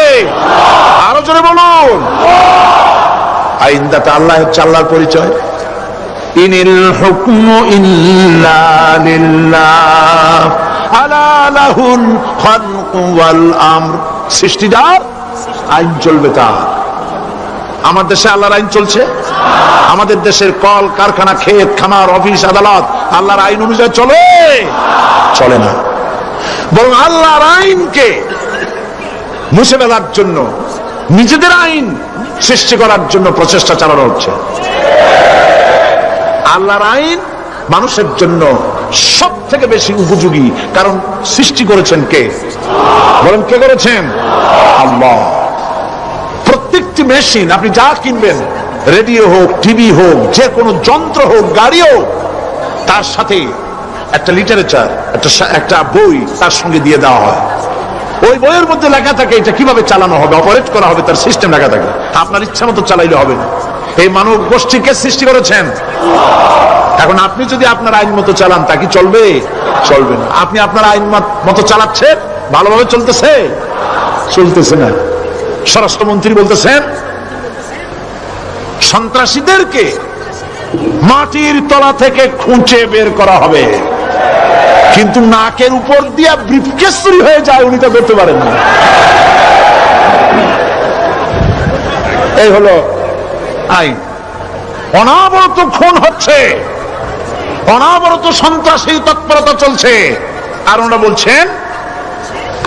আরো জোরে বলুন। আইনদাতা আল্লাহ হচ্ছে আল্লাহর পরিচয়। ইনিল হুকমু ইল্লা লিল্লাহ আলা লাহুল খালকু ওয়াল আমর। সৃষ্টিদার, আইন চলবে তার। আমার দেশে আল্লাহর আইন চলছে? আমাদের দেশের কল কারখানা, ক্ষেত খামার, অফিস আদালত আল্লাহর আইন অনুযায়ী চলে? চলে না। বরং আল্লাহর আইনকে মুছে ফেলার জন্য, নিজেদের আইন সৃষ্টি করার জন্য প্রচেষ্টা চালানো হচ্ছে। আল্লাহর আইন মানুষের জন্য সব থেকে বেশি উপযোগী, কারণ সৃষ্টি করেছেন কে? বলেন, কে করেছেন? আল্লাহ। প্রত্যেকটি মেশিন আপনি যা কিনবেন, রেডিও হোক, টিভি হোক, যে কোনো যন্ত্র হোক, গাড়ি হোক, তার সাথে একটা লিটারেচার, একটা বই তার সঙ্গে দিয়ে দেওয়া হয়। ওই বইয়ের মধ্যে লেখা থাকে এটা কিভাবে চালানো হবে, অপারেট করা হবে, তার সিস্টেম লেখা থাকে। আপনার ইচ্ছা মতো চালাইলে হবে না। এই মানব গোষ্ঠীকে সৃষ্টি করেছেন। এখন আপনি যদি আপনার আইন মতো চালান, তা কি চলবে? চলবে না। আপনি আপনার আইন মতো চালাচ্ছেন, ভালোভাবে চলতেছে? চলতেছে না। স্বরাষ্ট্রমন্ত্রী বলতেছেন সন্ত্রাসীদেরকে মাটির তলা থেকে খুঁজে বের করা হবে, কিন্তু নাকের উপর দিয়া ব্রিফকেস চুরি হয়ে যায়, উনি তা করতে পারেন না। এই হলো আইন। অনাবরত খুন হচ্ছে, অনাবরত সন্ত্রাসী তৎপরতা চলছে। আর ওনারা বলছেন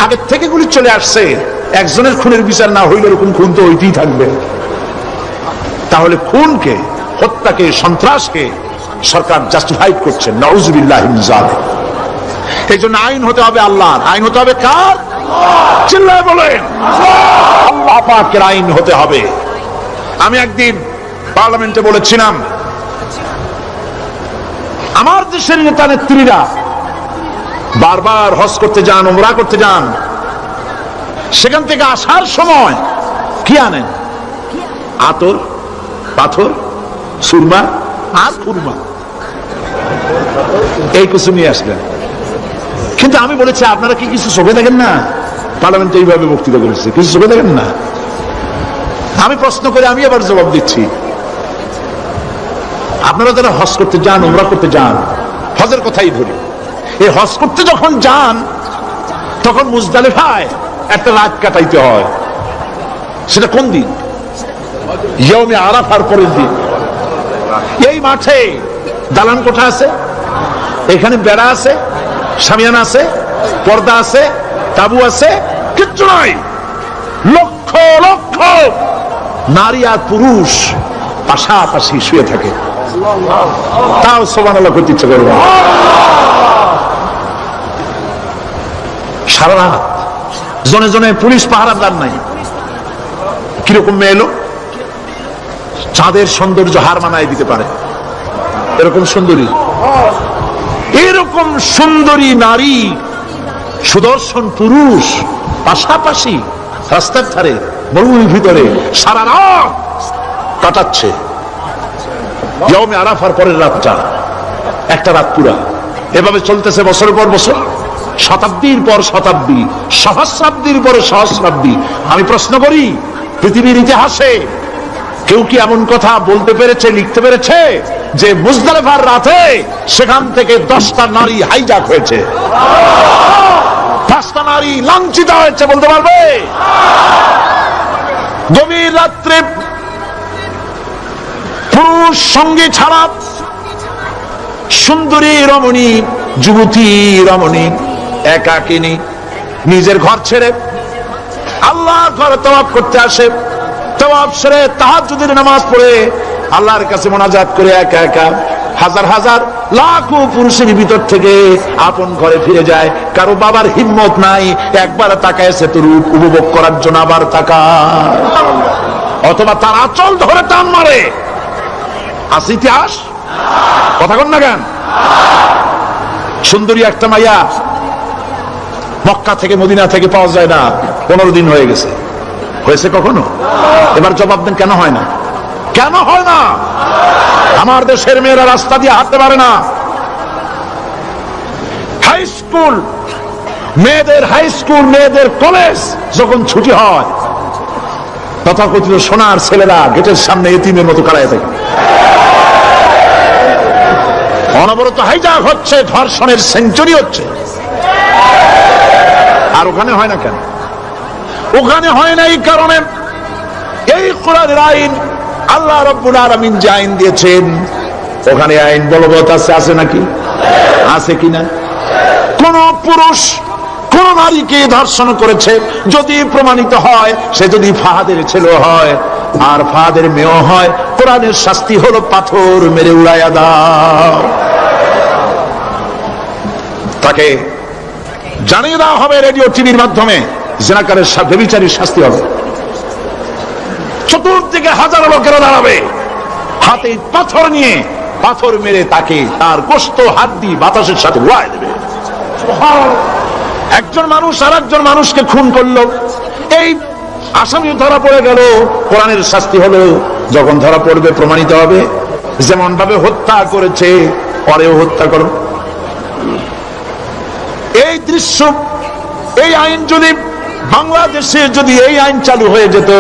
আগের থেকে গুলি চলে আসছে, একজনের খুনের বিচার না হইলে এরকম খুন তো হইতেই থাকবে। তাহলে খুনকে, হত্যাকে, সন্ত্রাসকে সরকার জাস্টিফাইড করছে। নাউজুবিল্লাহি মিন যালিক। এই জন্য আইন হতে হবে আল্লাহর। আইন হতে হবে কার? চিল্লায় বলেন, আল্লাহ পাকের আইন হতে হবে। আমি একদিন পার্লামেন্টে বলেছিলাম, আমার দেশের নেতা নেত্রীরা বারবার হজ করতে যান, উমরা করতে যান, সেখান থেকে আসার সময় কি আনেন? আতর, পাথর, সুরমা আর ফুরমা, এই কিছু নিয়ে আসলেন। কিন্তু আমি বলেছি, আপনারা কি কিছু চোখে দেখেন না? পার্লামেন্টে এইভাবে বক্তৃতা করেছে, কিছু চোখে দেখেন না? আমি প্রশ্ন করে আমি আবার জবাব দিচ্ছি, আপনারা যারা হজ করতে যান, উমরা করতে যান, হজের কথাই ধরি, এই হজ করতে যখন যান তখন মুজদালিফায় একটা রাত কাটাইতে হয়। সেটা কোন দিন? ইয়মে আরাফার পরের দিন। এই মাঠে দালান কোঠা আছে, এখানে বেড়া আছে, শামিয়ানা আছে, পর্দা আছে, তাবু আছে, কিচ্ছু নাই। লক্ষ লক্ষ নারী আর পুরুষ পাশাপাশি শুয়ে থাকে। তাও সুবহানাল্লাহ করতে ইচ্ছে করবে। সারা রাত জনে জনে পুলিশ পাহারাদার নাই। কিরকম মেয়ে এলো, চাঁদের সৌন্দর্য হার মানায় দিতে পারে এরকম সুন্দরী। এরকম সুন্দরী নারী, সুদর্শন পুরুষ পাশাপাশি রাস্তার ধারে মরুভূমির ভিতরে সারা রাত কাটাচ্ছে। ইয়মে আরাফার পরের রাতটা, একটা রাত পুরা এভাবে চলতেছে বছরের পর বছর, শতাব্দীর পর শতাব্দী, সহস্রাব্দীর পর সহস্রাব্দী। আমি প্রশ্ন করি, পৃথিবীর ইতিহাসে কেউ কি এমন কথা বলতে পেরেছে, লিখতে পেরেছে যে মুজদালিফার রাতে সেখান থেকে 10টা নারী হাইজ্যাক হয়েছে, 5টা নারী লাঞ্ছিত হয়েছে? বলতে পারবে? গভীর রাত্রে পুরুষ সঙ্গী ছাড়া সুন্দরী রমণী, যুবতী রমণী একাকিনী নিজের ঘর ছেড়ে আল্লাহর ঘরে তওয়াফ করতে আসে। তওয়াফ সেরে তাহাজ্জুদের নামাজ পড়ে আল্লাহর কাছে মোনাজাত করে একা একা হাজার হাজার লাখো পুরুষের ভিতর থেকে আপন ঘরে ফিরে যায়। কারো বাবার হিম্মত নাই একবার তাকায় সে তো রূপ উপভোগ করার জন্য আবার তাকায়, অথবা তার আঁচল ধরে টান মারে। আছে ইতিহাস, কথা কন না কেন? সুন্দরী একটা মাইয়া মক্কা থেকে মদিনা থেকে পাওয়া যায় না, 15 দিন হয়ে গেছে। হয়েছে কখনো? এবার জবাব দেন, কেন হয় না? কেন হয় না? আমার দেশের মেয়েরা রাস্তা দিয়ে হাঁটতে পারে না। হাই স্কুল মেয়েদের, হাই স্কুল মেয়েদের কলেজ যখন ছুটি হয়, তথাকথিত সোনার ছেলেরা গেটের সামনে এতিমের মতো কারায় থাকে। অনবরত হাইজ্যাক হচ্ছে, ধর্ষণের সেঞ্চুরি হচ্ছে। আর ওখানে হয় না কেন? ওখানে হয় না এই কারণে এই কোরআনের আইন, আল্লাহ রাব্বুল আলামিন যে আইন দিয়েছেন, ওখানে আইন বলবৎ আছে। আছে নাকি? আছে কিনা? কোন পুরুষ কোন নারীকে ধর্ষণ করেছে যদি প্রমাণিত হয়, সে যদি ফাহাদের ছেলে হয় আর ফাহাদের মেয়ে হয়, কোরআনের শাস্তি হলো পাথর মেরে উড়াইয়া দাও। তাকে জানিয়ে দেওয়া হবে রেডিও টিভির মাধ্যমে, জিনাকারের ব্যভিচারীর শাস্তি হবে। চতুর্দিকে হাজারো লোকেরা দাঁড়াবে, হাতে পাথর নিয়ে পাথর মেরে তাকে তার গোশত হাড্ডি বাতাসের সাথে উড়ায় দেবে। একজন মানুষ আর একজন মানুষকে খুন করলো, এই আসামি ধরা পড়ে গেল, কোরআনের শাস্তি হলো যখন ধরা পড়বে প্রমাণিত হবে যেমন ভাবে হত্যা করেছে পরেও হত্যা করো। এই দৃশ্য, এই আইন যদি বাংলাদেশে যদি এই আইন চালু হয়ে যেত,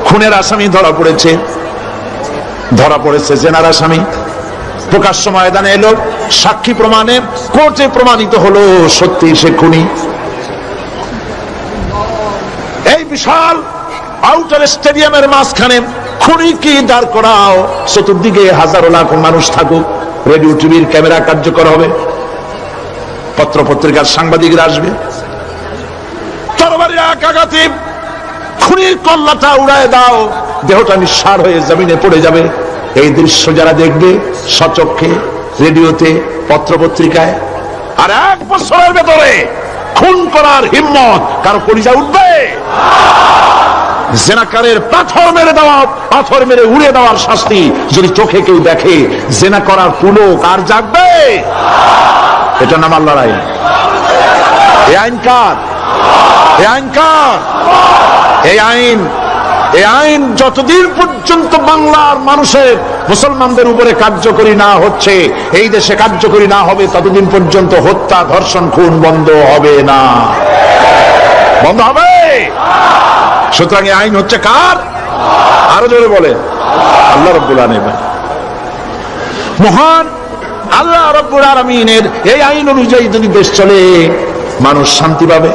খুনের আসামি ধরা পড়েছে জেনার আসামি, প্রকাশ্য ময়দানে এলো, সাক্ষী প্রমাণে কোর্টে প্রমাণিত হলো সত্যি সে খুনি। এই বিশাল আউটার স্টেডিয়ামের মাঝখানে খুনিকে দাঁড় করাও, চতুর্দিকে হাজারো লাখ মানুষ থাকুক, রেডিও টিভির ক্যামেরা কার্যকর হবে, পত্র পত্রিকার সাংবাদিকরা আসবে, তরবারি এক আঘাতে খুনির কল্লাটা উড়ায় দাও, দেহটা নিঃসার হয়ে জমিনে পড়ে যাবে। এই দৃশ্য যারা দেখবে সচক্ষে, রেডিওতে, পত্র পত্রিকায়, আর 1 বছরের ভেতরে খুন করার হিম্মত কারো কলিজা উঠবে? জেনাকারের পাথর মেরে দেওয়া, পাথর মেরে উড়িয়ে দেওয়ার শাস্তি যদি চোখে কেউ দেখে, জেনা করার পুলক আর জাগবে? এটা নাম আল্লাহর আইন। এই আইন কার? এই আইন কার? এই আইন যতদিন পর্যন্ত বাংলার মানুষের, মুসলমানদের উপরে কার্যকরী না হচ্ছে, এই দেশে কার্যকরী না হবে, ততদিন পর্যন্ত হত্যা, ধর্ষণ, খুন বন্ধ হবে না। বন্ধ হবে? সুতরাং এই আইন হচ্ছে কার? আরো জোরে বলে, আল্লাহ রাব্বুল আলামিন। মহান আল্লাহ রাব্বুল আলামিনের এই আইন অনুযায়ী যদি দেশ চলে, মানুষ শান্তি পাবে,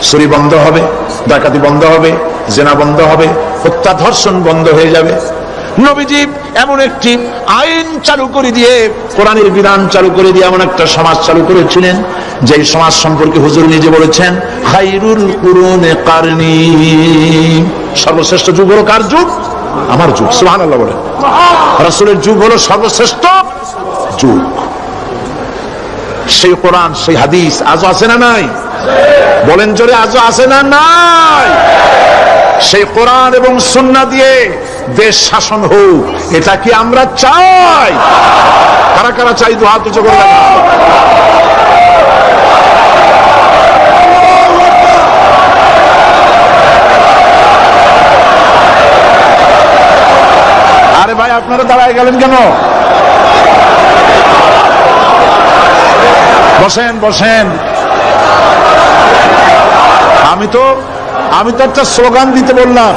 চুরি বন্ধ হবে, ডাকাতি বন্ধ হবে, জেনা বন্ধ হবে, হত্যা ধর্ষণ বন্ধ হয়ে যাবে। নবীজি এমন একটি আইন চালু করে দিয়ে, কোরআনের বিধান চালু করে দিয়ে এমন একটা সমাজ চালু করেছিলেন, যে সমাজ সম্পর্কে হুজুর নিজে বলেছেন, খায়রুল কুরুনে কারনি, সর্বশ্রেষ্ঠ যুগ হলো কার যুগ? আমার যুগ। সুবহানাল্লাহ বলেন। রাসূলের যুগ হলো সর্বশ্রেষ্ঠ যুগ। সেই কোরআন সেই হাদিস আজও আছে না নাই? বলেন জোরে, আজও আছে না নাই? সেই কোরআন এবং সুন্নাহ দিয়ে দেশ শাসন হোক, এটা কি আমরা চাই? কারা কারা চাই? দু হাত উঁচু করে দেখা। আরে ভাই, আপনারা দাঁড়ায় গেলেন কেন? বসেন বসেন। আমি তো একটা স্লোগান দিতে বললাম।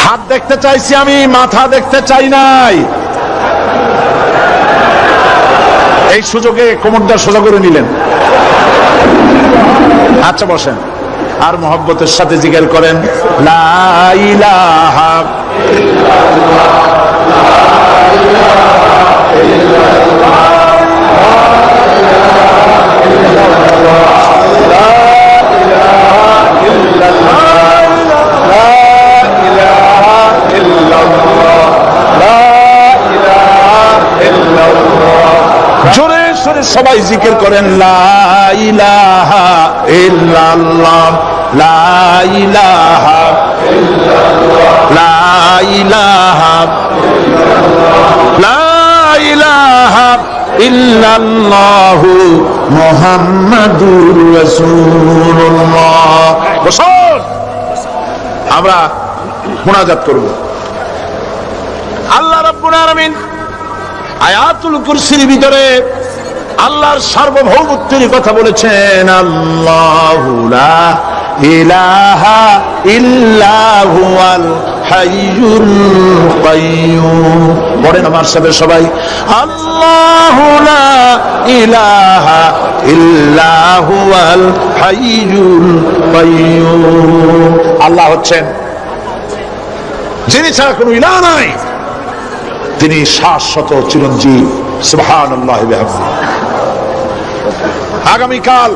হাত দেখতে চাইছি আমি, মাথা দেখতে চাই নাই। এই সুযোগে কোমরটা সোজা করে নিলেন। আচ্ছা বসেন, আর মহব্বতের সাথে জিকির করেন লা ইলাহা জোরে সরে সবাই জিকির করেন লা ইলাহা ইল্লাল্লাহ, লা ইলাহা ইল্লাল্লাহ, লা ইলাহা ইল্লাল্লাহ, লা ইলাহা ইল্লাল্লাহ মুহাম্মাদুর রাসূলুল্লাহ। বসুন, আমরা মুনাজাত করব। আল্লাহ রাব্বুল আলামিন আয়াতুল কুরসির ভিতরে আল্লাহর সার্বভৌমত্বের কথা বলেছেন। আল্লাহু লা ইলাহা ইল্লা হুয়াল হাইয়ুল কাইয়্যুম। পড়েন আমার সাথে সবাই, আল্লাহু লা ইলাহা ইল্লা হুয়াল হাইয়ুল কাইয়্যুম। আল্লাহ হচ্ছেন যিনি ছাড়া কোনো ইলাহ নাই, তিনি শাশ্বত চিরঞ্জীব। সুবহানাল্লাহি ওয়া বিহামদিহি। আগামীকাল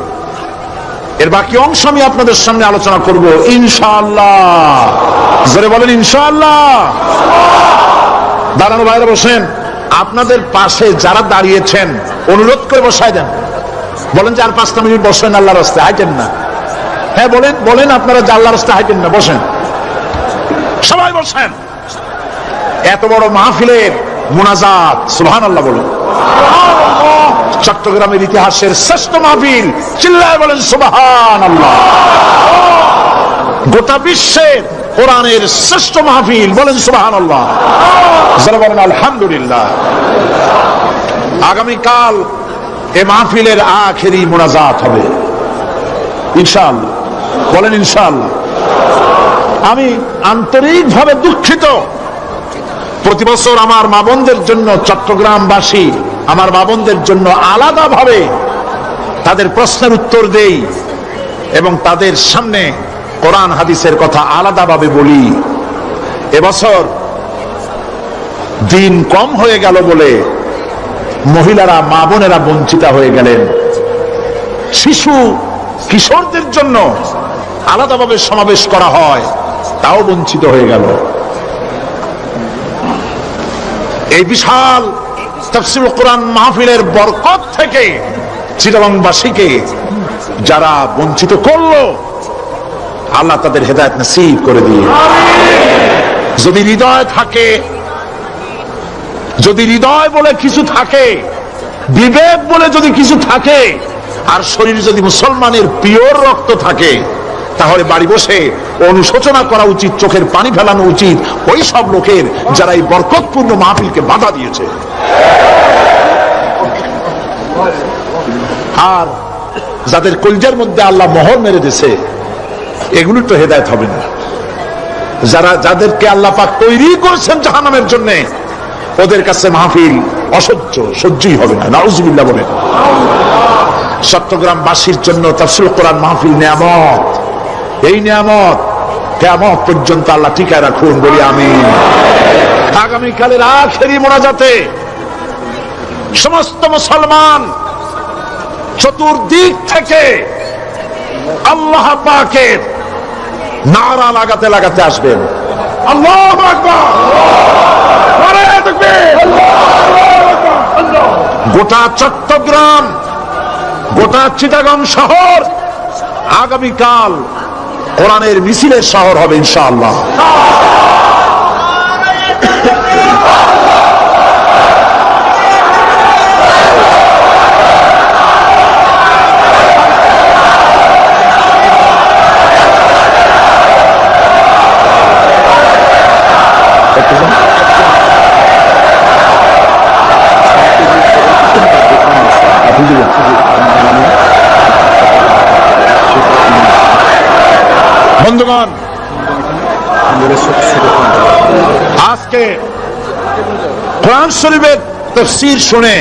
এর বাকি অংশ আমি আপনাদের সামনে আলোচনা করব ইনশাআল্লাহ। জোরে বলেন ইনশাআল্লাহ। দাঁড়ানো ভাইরা বসেন। আপনাদের পাশে যারা দাঁড়িয়েছেন অনুরোধ করে বসায় দেন। বলেন যে আর 5 মিনিট বসেন, আল্লাহর রাস্তায় হাঁটেন না। হ্যাঁ বলেন, বলেন আপনারা যে আল্লাহর রাস্তায় হাঁটেন না, বসেন সবাই বসেন। এত বড় মাহফিলের মুনাজাত, সুবহানাল্লাহ বলেন। চট্টগ্রামের ইতিহাসের শ্রেষ্ঠ মাহফিল, চিল্লায় বলেন সুবহানাল্লাহ। গোটা বিশ্বের কোরআনের শ্রেষ্ঠ মাহফিল, বলেন সুবহানাল্লাহ। যারা বলেন আলহামদুলিল্লাহ। আগামীকাল এই মাহফিলের আখেরি মুনাজাত হবে ইনশাআল্লাহ, বলেন ইনশাআল্লাহ। আমি আন্তরিকভাবে দুঃখিত, প্রতি বছর আমার মা বোনদের জন্য, চট্টগ্রামবাসী আমার মা বোনদের জন্য আলাদাভাবে তাদের প্রশ্নের উত্তর দেই এবং তাদের সামনে কোরআন হাদিসের কথা আলাদাভাবে বলি। এবছর দিন কম হয়ে গেল বলে মহিলারা, মা বোনেরা বঞ্চিত হয়ে গেলেন। শিশু কিশোরদের জন্য আলাদাভাবে সমাবেশ করা হয়, তাও বঞ্চিত হয়ে গেল। এই বিশাল তাফসীরুল কোরআন মাহফিলের বরকত থেকে চিটাগংবাসীকে যারা বঞ্চিত করলো, আল্লাহ তাদের হেদায়েত নসিব করে দিয়ে। যদি হৃদয় থাকে, যদি হৃদয় বলে কিছু থাকে, বিবেক বলে যদি কিছু থাকে, আর শরীর যদি মুসলমানের পিওর রক্ত থাকে, তাহলে বাড়ি বসে অনুশোচনা করা উচিত, চোখের পানি ফেলানো উচিত ওই সব লোকের যারা এই বরকতপূর্ণ মাহফিলকে বাধা দিয়েছে। আর যাদের কলজার মধ্যে আল্লাহ মোহর মেরে দিয়েছে, এগুলো তো হেদায়েত হবে না। যাদেরকে আল্লাহ পাক তৈরি করেছেন জাহান্নামের জন্য, ওদের কাছে মাহফিল সহ্যই হবে না। নাউজুবিল্লাহ বলেন। চট্টগ্রামবাসীর জন্য তাফসীরুল কোরআন মাহফিল নিয়ামত। এই নিয়ামত কিয়ামত পর্যন্ত আল্লাহ টিকায় রাখুন, বলি আমিন। আগামীকালের আখেরি মোনাজাতে সমস্ত মুসলমান চতুর্দিক থেকে আল্লাহ পাকের নারা লাগাতে লাগাতে আসবেন। আল্লাহু আকবার, নারায়ে তাকবীর। গোটা চট্টগ্রাম গোটা চিটাগং শহর আগামীকাল কোরআনের মিছিলের শহর হবে ইনশাআল্লাহ। বন্ধুগণ, আজকে কোরআন শরীফের তাফসীর শুনে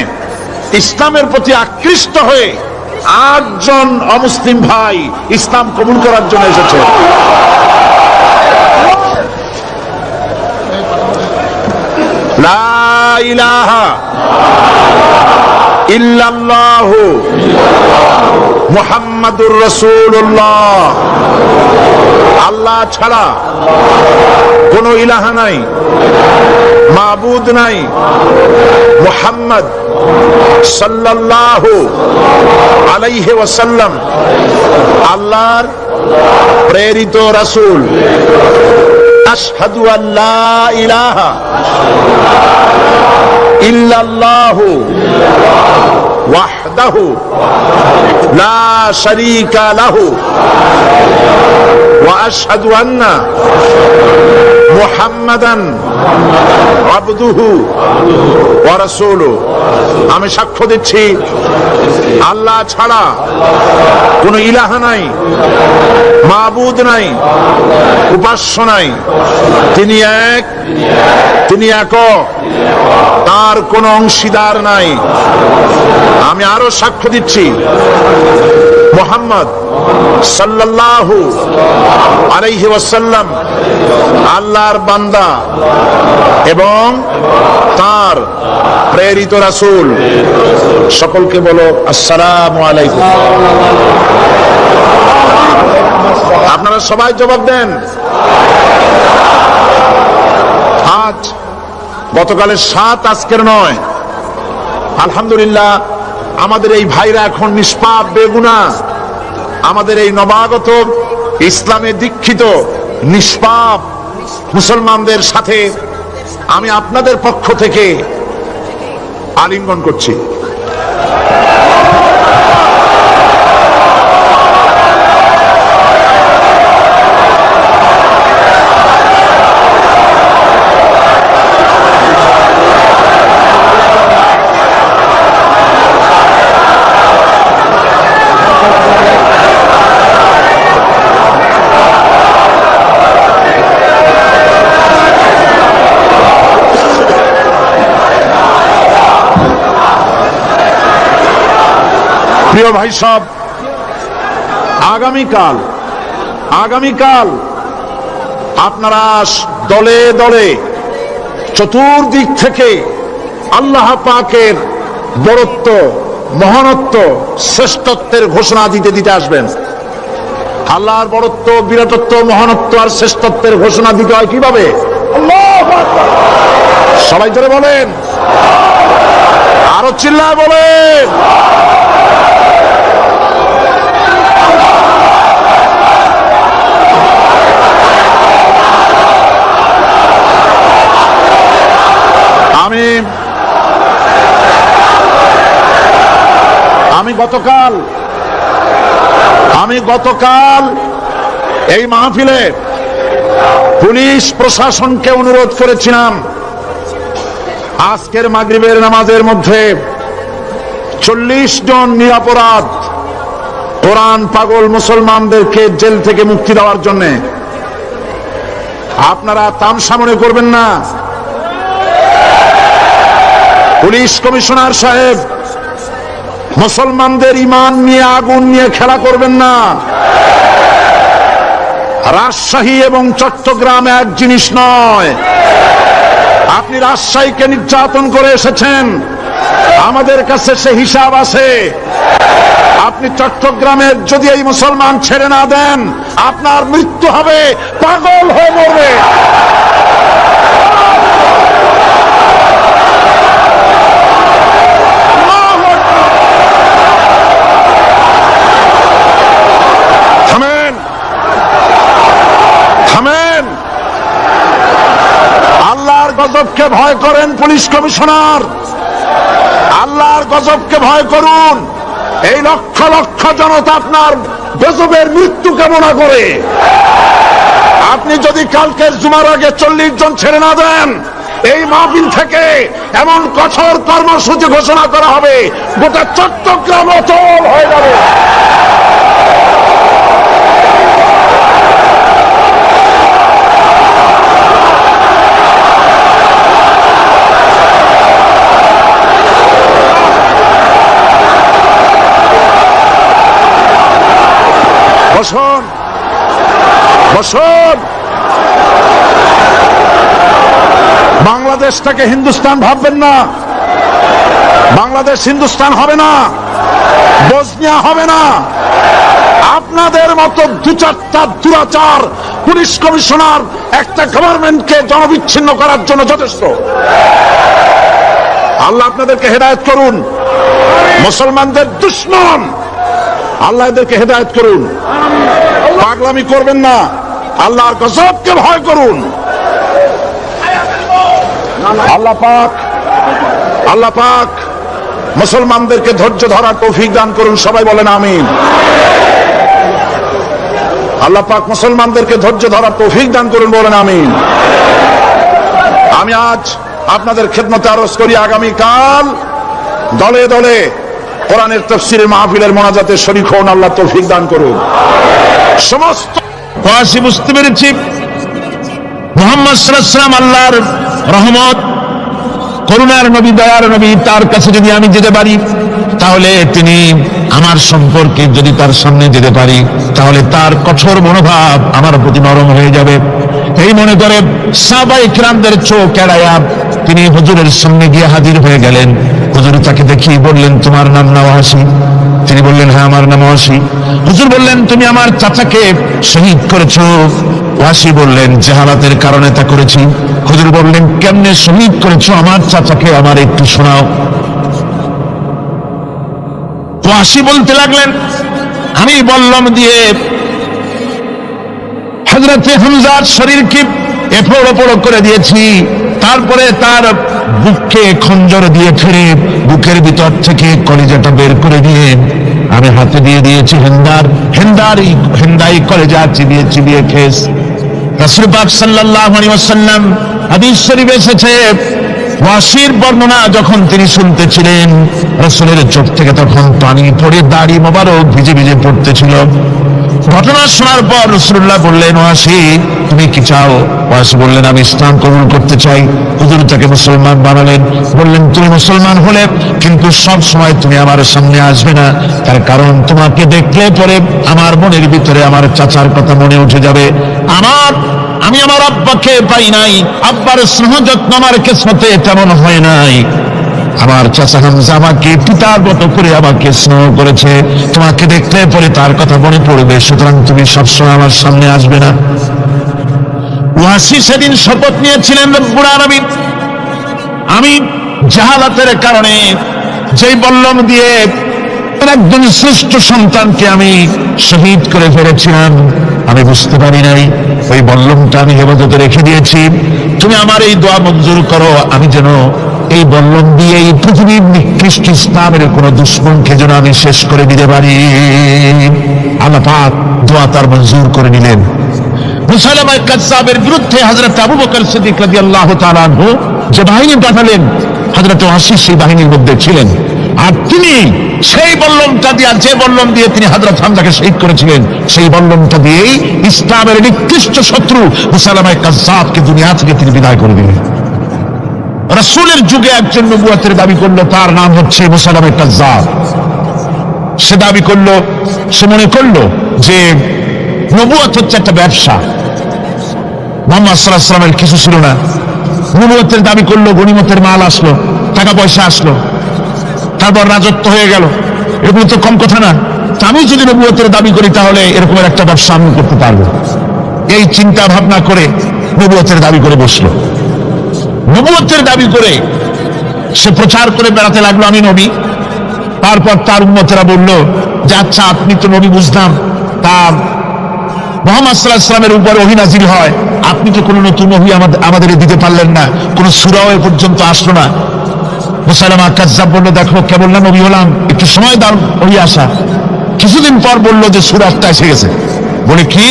ইসলামের প্রতি আকৃষ্ট হয়ে 8 জন অমুসলিম ভাই ইসলাম কবুল করার জন্য এসেছে। লা ইলাহা ইল্লাল্লাহু মুহাম্মাদুর রাসূলুল্লাহ, আল্লাহ ছাড়া কোন ইলাহা নাই, মাবুদ নাই, মুহাম্মদ সাল্লাল্লাহু আলাইহি ওয়াসাল্লাম আল্লাহর প্রেরিত রাসূল। আশহাদু আল্লা ইলাহা ইল্লাল্লাহু ওয়াহদাহু লা শারীকা লাহু ওয়া আশহাদু আন্না মুহাম্মাদান আবদুহু ওয়া রাসূলুহু। আমি সাক্ষ্য দিচ্ছি আল্লাহ ছাড়া কোন ইলাহা নাই, মাবুদ নাই, উপাস্য নাই, তিনি এক, তিনি একক, তার কোন অংশীদার নাই। আমি আরো সাক্ষ্য দিচ্ছি মুহাম্মদ সাল্লাল্লাহু আলাইহি ওয়াসাল্লাম আল্লাহর বান্দা এবং তার প্রেরিত রাসূল। সকলকে বলো আসসালামু আলাইকুম। আপনারা সবাই জবাব দেন। আজ গতকালের 7, আজকের 9। আলহামদুলিল্লাহ, আমাদের এই ভাইরা এখন নিষ্পাপ বেগুনাহ। আমাদের এই নবাগত ইসলামে দীক্ষিত নিষ্পাপ মুসলমানদের সাথে আমি আপনাদের পক্ষ থেকে আলিঙ্গন করছি। প্রিয় ভাই সব, আগামীকাল আপনারা দলে দলে চতুর্দিক থেকে আল্লাহ পাকের বড়ত্ব, মহানত্ব, শ্রেষ্ঠত্বের ঘোষণা দিতে আসবেন। আল্লাহর বড়ত্ব, বিরাটত্ব, মহানত্ব আর শ্রেষ্ঠত্বের ঘোষণা দিতে হয় কিভাবে? সবাই জোরে বলেন, আরো চিল্লায় বলেন। আমি গতকাল এই মাহফিলে পুলিশ প্রশাসনকে অনুরোধ করেছিলাম, আজকের মাগরিবের নামাজের মধ্যে 40 জন নিরপরাধ কোরআন পাগল মুসলমানদেরকে জেল থেকে মুক্তি দেওয়ার জন্য। আপনারা তামসা মনে করবেন না। পুলিশ কমিশনার সাহেব, মুসলমানদের ঈমান নিয়ে, আগুন নিয়ে খেলা করবেন না। রাজশাহী এবং চট্টগ্রাম এক জিনিস নয়। আপনি রাজশাহীকে নির্যাতন করে এসেছেন, আমাদের কাছে সে হিসাব আছে। আপনি চট্টগ্রামের যদি এই মুসলমান ছেড়ে না দেন, আপনার মৃত্যু হবে, পাগল হয়ে মরবে। গজবকে ভয় করেন পুলিশ কমিশনার, আল্লাহর গজবকে ভয় করুন। এই লক্ষ লক্ষ জনতা আপনার গজবের মৃত্যু কামনা করে। আপনি যদি কালকের জুমার আগে 40 জন ছেড়ে না দেন, এই মাহফিল থেকে এমন কঠোর কর্মসূচি ঘোষণা করা হবে গোটা চট্টগ্রাম অচল হয়ে যাবে। বসুন বসুন। বাংলাদেশটাকে হিন্দুস্তান ভাববেন না, বাংলাদেশ হিন্দুস্তান হবে না, বসনিয়া হবে না। আপনাদের মতো দু চারটা দুরাচার পুলিশ কমিশনার একটা গভর্নমেন্টকে জনবিচ্ছিন্ন করার জন্য যথেষ্ট। আল্লাহ আপনাদেরকে হেদায়েত করুন। মুসলমানদের দুশমন, আল্লাহ এদেরকে হেদায়েত করুন। পাগলামি করবেন না, আল্লাহর গজবকে ভয় করুন। আল্লাহ পাক মুসলমানদেরকে ধৈর্য ধরার তৌফিক দান করুন। সবাই বলেন আমিন। আল্লাহ পাক মুসলমানদেরকে ধৈর্য ধরার তৌফিক দান করুন, বলেন আমিন। আমি আজ আপনাদের খেদমতে আরজ করি, আগামীকাল দলে দলে কোরআনের তাফসীরের মাহফিলের মোনাজাতে শরীক হন। আল্লাহ তৌফিক দান করুন। সমস্ত বুঝতে পেরেছি মুহাম্মদ সাল্লাল্লাহু আলাইহি ওয়াসাল্লাম আল্লাহর রহমত, করুণার নবী, দয়ার নবী। তার কাছে যদি আমি যেতে পারি, তাহলে তিনি আমার সম্পর্কে যদি তার সামনে যেতে পারি, তাহলে তার কঠোর মনোভাব আমার প্রতি নরম হয়ে যাবে। এই মনে করে সাহাবায়ে কিরামদের চোখ এড়ায়া তিনি হুজুরের সামনে গিয়ে হাজির হয়ে গেলেন। হুজুর তাকে দেখি বললেন, তোমার নাম নওয়াসি? তিনি বললেন, হ্যাঁ আমার নাম ওয়াসি। হুজুর বললেন, তুমি আমার চাচাকে শহীদ করেছো? ওয়াসি বললেন, জাহালাতের কারণে তা করেছি। হুজুর বললেন, কেমনে শহীদ করেছো আমার চাচাকে, আমার একটু শোনাও। ওয়াসি বলতে লাগলেন, আমি বল্লম দিয়ে হযরতে হামজার শরীরকে এফোড় ওপড় করে দিয়েছি, তারপরে তার বুককে খঞ্জর দিয়ে ছেড়ে বুকের ভিতর থেকে কলিজাটা বের করে দিয়ে আমি হাতে দিয়ে দিয়েছি হেন্দাই কলেজা চিবিয়ে চিবিয়ে খেস। রাসূল পাক সাল্লাল্লাহু আলাইহি ওয়াসাল্লাম হাদিস শরীফে এসেছে, ওয়াসির বর্ণনা যখন তিনি শুনতেছিলেন, রাসূলের চোখ থেকে তখন পানি পড়ে দাড়ি মোবারক ভিজে ভিজে পড়তেছিল। ঘটনা শোনার পর রাসূলুল্লাহ বললেন, ওয়াসি তুমি কি চাও? ওয়াসি বললেন, আমি ইসলাম কবুল করতে চাই। হুজুর তাকে মুসলমান বানালেন। বললেন, তুমি মুসলমান হলে কিন্তু সব সময় তুমি আমার সামনে আসবে না, তার কারণ তোমাকে দেখলে পরে আমার মনের ভিতরে আমার চাচার কথা মনে উঠে যাবে। আমি আমার আব্বাকে পাই নাই, আব্বার স্নেহ যত্ন আমার কিসমতে তেমন হয় নাই। আমার চাচা হামজা আমাকে পিতার মতো করে আমাকে স্নেহ করেছে, তোমাকে দেখলে পরে তার কথা মনে পড়বে, সুতরাং তুমি সবসময় আমার সামনে আসবে না। ওয়াসি সেদিন শপথ নিয়েছিলেন, রব্বুল আলামিন আমি জাহালাতের কারণে যেই বল্লম দিয়ে একজন শ্রেষ্ঠ সন্তানকে আমি শহীদ করে ফেলেছিলাম, আমি বুঝতে পারি নাই, ওই বল্লমটা আমি হেফাজতে রেখে দিয়েছি। তুমি আমার এই দোয়া মঞ্জুর করো, আমি যেন এই বল্লম দিয়ে এই পৃথিবীর নিকৃষ্ট ইসলামের কোন দুশমনকে যেন আমি শেষ করে দিতে পারি। আল্লাহ পাক দোয়া তার মঞ্জুর করে নিলেন। মুসাইলামা কাযযাবের বিরুদ্ধে হযরত আবু বকর সিদ্দিক রাদিয়াল্লাহু তাআলা আনহু যে বাহিনী পাঠালেন, হযরত ওয়াসি সেই বাহিনীর মধ্যে ছিলেন। আর তিনি সেই বল্লমটা দিয়ে, যে বল্লম দিয়ে তিনি হযরত হামজাকে শহীদ করেছিলেন, সেই বল্লমটা দিয়েই ইসলামের নিকৃষ্ট শত্রু মুসাইলামা কাযযাবকে দুনিয়া থেকে তিনি বিদায় করে দিলেন। রাসূলের যুগে একজন নবুয়তের দাবি করলো, তার নাম হচ্ছে মুসাইলামা কাযযাব। সে দাবি করলো, সে মনে করলো যে নবুয়ত হচ্ছে একটা ব্যবসা, মুহাম্মদ সাল্লাল্লাহু আলাইহি ওয়াসাল্লামের কিছু ছিল না। নবুয়তের দাবি করলো, গনিমতের মাল আসলো, টাকা পয়সা আসলো, তারপর রাজত্ব হয়ে গেল, এগুলো তো কম কথা না। আমি যদি নবুয়তের দাবি করি তাহলে এরকমের একটা ব্যবসা আমি করতে পারবো। এই চিন্তা ভাবনা করে নবুয়তের দাবি করে বসলো। নবুয়তের দাবি করে সে প্রচার করে বেড়াতে লাগলো, আমি নবী। তারপর তার উম্মতেরা বলল যে, আচ্ছা আপনি তো নবী বুঝলাম, তা মুহাম্মদ সাল্লাল্লাহু আলাইহি ওয়াসাল্লামের উপর ওহী নাযিল হয়, আপনি তো কোনো নতুন ওহী আমাদের দিতে পারলেন না, কোন সূরাও এ পর্যন্ত আসলো না। মুসাইলামা কাযযাব বলল, দেখো কেবল না নবী হলাম, একটু সময় দাও ওহী আসা। কিছুদিন পর বলল যে সূরা একটা এসে গেছে। বলে কি?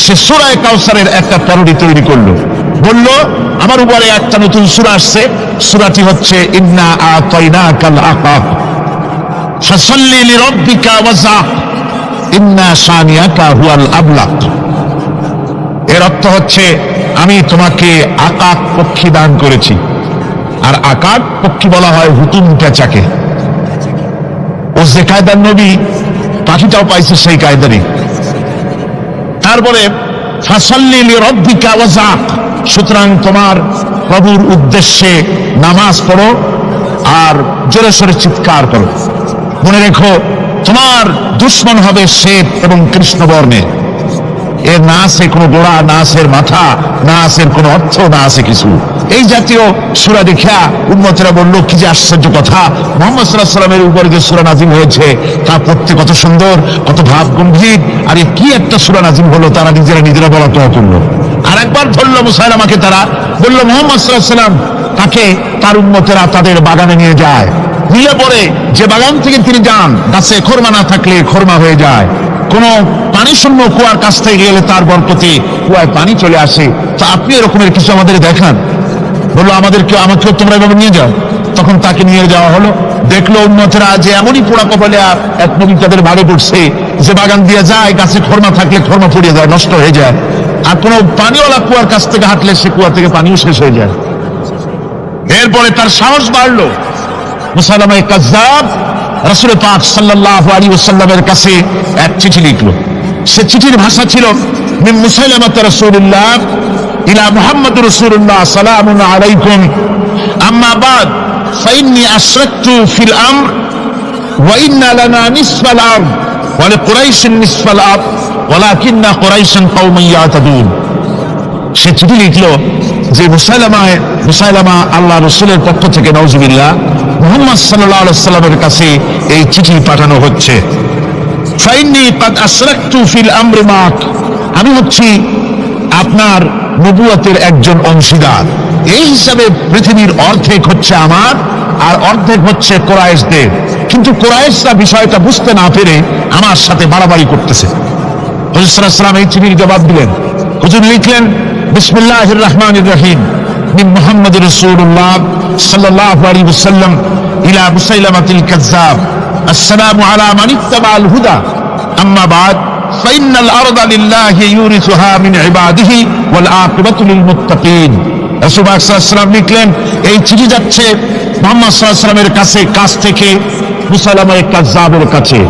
সে সূরা কাউসারের একটা প্যারোডি তৈরি করলো, বলল আমার উপরে একটা নতুন সূরা আসছে, সূরাটি হচ্ছে ইন্না আতাইনাকাল আকাব ফাসাল্লি লিরাব্বিকা ওয়াজআক ইন্না শানিয়াকা হুয়াল আবলাক। এর অর্থ হচ্ছে আমি তোমাকে আকাক পক্ষী দান করেছি। আর আকাক পক্ষী বলা হয় হুতুম পেঁচাকে। ও যে কায়দার নবী, পাখিটাও পাইছে সেই কায়দারই। তারপরে ফাসাল্লি লিরাব্বিকা ওয়াজআক, সুতরাং তোমার প্রভুর উদ্দেশ্যে নামাজ পড়ো আর জোরে সোরে চিৎকার করো। মনে রেখো তোমার দুশ্মন হবে শ্বেত এবং কৃষ্ণবর্ণে। এর না আছে কোনো গোড়া, না আছে মাথা, না আছে কোনো অর্থ, না আছে কিছু। এই জাতীয় সূরা দেখিয়া উম্মতেরা বলল, কি যে আশ্চর্য কথা, মুহাম্মদ সাল্লাল্লাহু আলাইহি ওয়াসাল্লামের উপরে যে সূরা নাযিল হয়েছে তা পড়তে কত সুন্দর, কত ভাব গম্ভীর, আর কি একটা সূরা নাযিল হলো, তারা নিজেরা বলা তো করলো। আর একবার ধরলো মুসাইলামাকে, তারা বলল মুহাম্মদ সাল্লাল্লাহু আলাইহি ওয়াসাল্লাম তাকে তার উম্মতেরা তাদের বাগানে নিয়ে যায়। নিয়ে পরে যে বাগান থেকে তিনি যান, গাছে খরমা না থাকলে খরমা হয়ে যায়, কোন পানি শূন্য কুয়ার কাছ থেকে গেলে তার বরকতে কুয়ায় পানি চলে আসে। তা আপনি এরকমের কিছু আমাদের দেখান। বললো আমাকেও তোমরা এভাবে নিয়ে যাও। তখন তাকে নিয়ে যাওয়া হলো। দেখলো উম্মতেরা যে এমনই পোড়া কপালে এক নবী তাদের ভাগে পড়ছে, যে বাগান দিয়ে যায়, গাছে খরমা থাকলে খরমা পড়িয়ে যায়, নষ্ট হয়ে যায়। আর কোনো পানিওয়ালা কুয়ার কাছ থেকে হাঁটলে সে কুয়া থেকে পানিও শেষ হয়ে যায়। এরপরে তার সাহস বাড়লো। মুসাইলামা কাযযাব রাসূল পাক সাল্লাল্লাহু আলাইহি ওয়াসাল্লামের কাছে এক চিঠি লিখলো। সে চিঠির ভাষা ছিল মিন মুসাইলামাত রাসূলুল্লাহ ইলা মুহাম্মাদুর রাসূলুল্লাহ সালামুন আলাইকুম আম্মা বাদ ফাইন্নী আশরাকতু ফিল আমর ওয়া ইন্না লানা নিসফাল আরদ ওয়া লিকুরাইশিন নিসফাল আরদ ওয়ালাকিন্না কুরাইশান কওমান ইয়াতাদুন। সে চিঠি লিখলো যে মুসাইলামা আল্লাহ রাসূলের পক্ষ থেকে নাউজুবিল্লাহ মুহাম্মদ সাল্লাল্লাহু আলাইহি ওয়াসাল্লামের কাছে এই চিঠি পাঠানো হচ্ছে। ফাইন্নী কাদ আশরাকতু ফিল আমরি মাক, আমি হচ্ছি আপনার নবুয়তের একজন অংশীদার। এই হিসাবে পৃথিবীর অর্ধেক হচ্ছে আমার আর অর্ধেক হচ্ছে কুরাইশদের। কিন্তু কুরাইশরা বিষয়টা বুঝতে না পেরে আমার সাথে বাড়াবাড়ি করতেছে। হুজুর সাল্লাল্লাহু আলাইহি ওয়াসাল্লাম এই চিঠির জবাব দিলেন। হুজুর লিখলেন, বিসমিল্লাহির রহমানির রহিম মিন মুহাম্মাদুর রাসূলুল্লাহ সাল্লাল্লাহু আলাইহি ওয়াসাল্লাম ইলা মুসাইলামাতিল কাযযাব আসসালামু আলা মান ইত্তাবাআল হুদা আম্মা বাদ ফাইন্নাল আরদা লিল্লাহি ইউরিসুহা মিন ইবাদিহি ওয়াল আকিবাতু লিল মুত্তাকিন। রাসূল সাল্লাল্লাহু আলাইহি ওয়াসাল্লাম লিখলেন, এই চিঠি যাচ্ছে মুহাম্মদ সাল্লাল্লাহু আলাইহি ওয়াসাল্লামের কাছ থেকে মুসাইলামা কাযযাবের কাছে।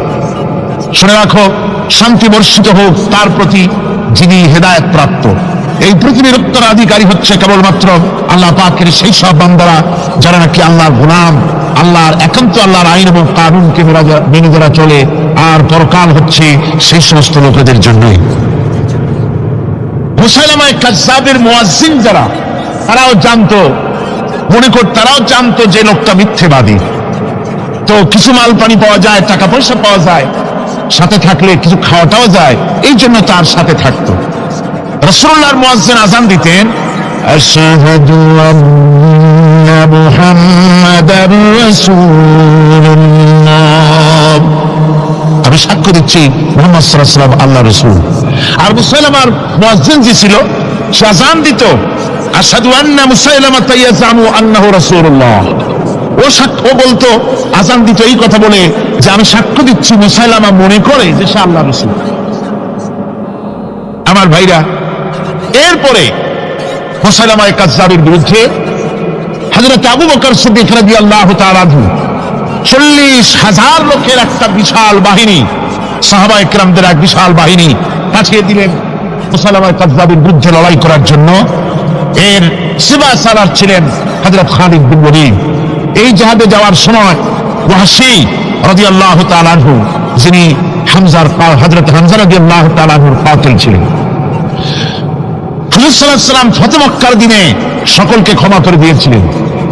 শুনে রাখো, শান্তি বর্ষিত হোক তার প্রতি যিনি হেদায়েত প্রাপ্ত। এই পৃথিবীর উত্তরাধিকারী হচ্ছে কেবলমাত্র আল্লাহ পাকের সেই সব বান্দারা যারা নাকি আল্লাহর গোলাম, আল্লাহর একান্ত আল্লাহর আইন এবং কানুনকে মেনে যারা চলে। আর পরকাল হচ্ছে সেই সমস্ত লোকেদের জন্যই। মুসাইলামা কাযযাবের মুয়াজ্জিন যারা, তারাও জানতো, তারাও জানতো যে লোকটা মিথ্যেবাদী। তো কিছু মাল পানি পাওয়া যায়, টাকা পয়সা পাওয়া যায়, সাথে থাকলে কিছু খাওয়াটাও যায়, এই জন্য তার সাথে থাকতো। রাসূলুল্লাহর মুয়াজ্জিন আযান দিতেন, আশহাদু আন্না মুহাম্মাদার রাসূলুল্লাহ, আমি সাক্ষ্য দিচ্ছি মুহাম্মদ সাল্লাল্লাহু আলাইহি ওয়াসাল্লাম আল্লাহর রাসূল। আর মুসাইলামার মুয়াজ্জিন যে ছিল, সে আযান দিত, আশহাদু আন্না মুসাইলামাতা ইয়াজামু আন্নাহু রাসূলুল্লাহ। ও বলতো, আযান দিত এই কথা বলে যে আমি সাক্ষ্য দিচ্ছি মুসাইলামা মনে করে যে সে আল্লাহর রাসূল। আমার ভাইরা, এরপরে মুসাইলামা কাযযাবের বিরুদ্ধে হযরত আবু বকর সিদ্দিক রাদিয়াল্লাহু তাআলা আনহু 40,000 লোকের একটা বিশাল বাহিনী, সাহাবায়ে কেরামদের এক বিশাল বাহিনী পাঠিয়ে দিলেন মুসাইলামা কাযযাবের বিরুদ্ধে লড়াই করার জন্য। এর সিপাহ সালার ছিলেন হযরত খালিদ বিন ওয়ালিদ। এই জিহাদে যাওয়ার সময় ওয়াহশী রাদিয়াল্লাহু তাআলা আনহু, যিনি হযরত হামজা রাদিয়াল্লাহু তাআলা আনহুর কাতিল ছিলেন, হুজুর সাল্লাল্লাহু আলাইহি ওয়াসাল্লাম ফতহ মক্কার দিনে সকলকে ক্ষমা করে দিয়েছিলেন।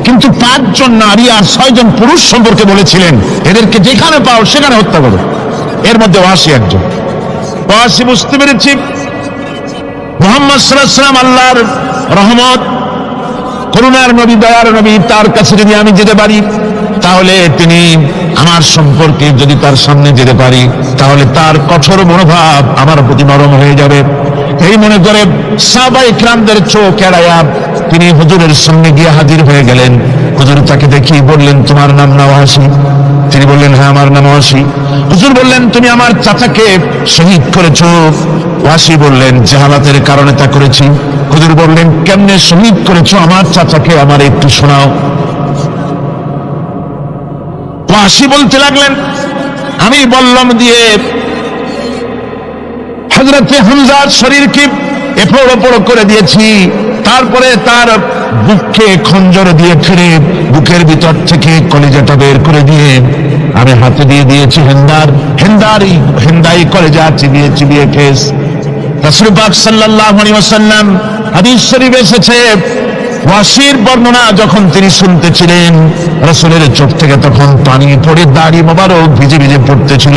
কিন্তু 5 জন নারী আর 6 জন পুরুষ সম্পর্কে বলেছিলেন, এদেরকে যেখানে পাও সেখানে হত্যা করো। এর মধ্যে ওয়াহশী একজন। ওয়াহশী বুঝতে পেরেছি মুহাম্মদ সাল্লাল্লাহু আলাইহি ওয়াসাল্লাম আল্লাহর রহমত, করুণার নবী, দয়ার নবী, তার কাছে যদি আমি যেতে পারি তাহলে তিনি আমার সম্পর্কে, যদি তার সামনে যেতে পারি তাহলে তার কঠোর মনোভাব আমার প্রতি নরম হয়ে যাবে। এই মনে করে সাহাবায়ে কিরামদের চোখ এড়ায়া তিনি হুজুরের সামনে গিয়ে হাজির হয়ে গেলেন। হুজুর তাকে দেখি বললেন, তোমার নাম ওয়াসি? তিনি বললেন, হ্যাঁ আমার নাম ওয়াসি। হুজুর বললেন, তুমি আমার চাচাকে শহীদ করেছো? ওয়াসি বললেন, জাহালাতের কারণে তা করেছি। হুজুর বললেন, কেমনে শহীদ করেছো আমার চাচাকে, আমার একটু শোনাও। ওয়াসি বলতে লাগলেন, আমি বল্লম দিয়ে হযরতে হামজার শরীরকে এপড় ওপড় করে দিয়েছি, তারপরে তার বুককে খঞ্জর দিয়ে ফিরে বুকের ভিতর থেকে কলিজাটা বের করে দিয়ে আমি হাতে দিয়ে দিয়েছি হেন্দাই কলেজা চিবিয়ে চিবিয়ে খেস। রাসূল পাক সাল্লাল্লাহু আলাইহি ওয়াসাল্লাম, হাদিস শরীফে এসেছে, ওয়াসির বর্ণনা যখন তিনি শুনতেছিলেন রাসূলের চোখ থেকে তখন পানি পড়ে দাড়ি মোবারক ভিজে ভিজে পড়তেছিল।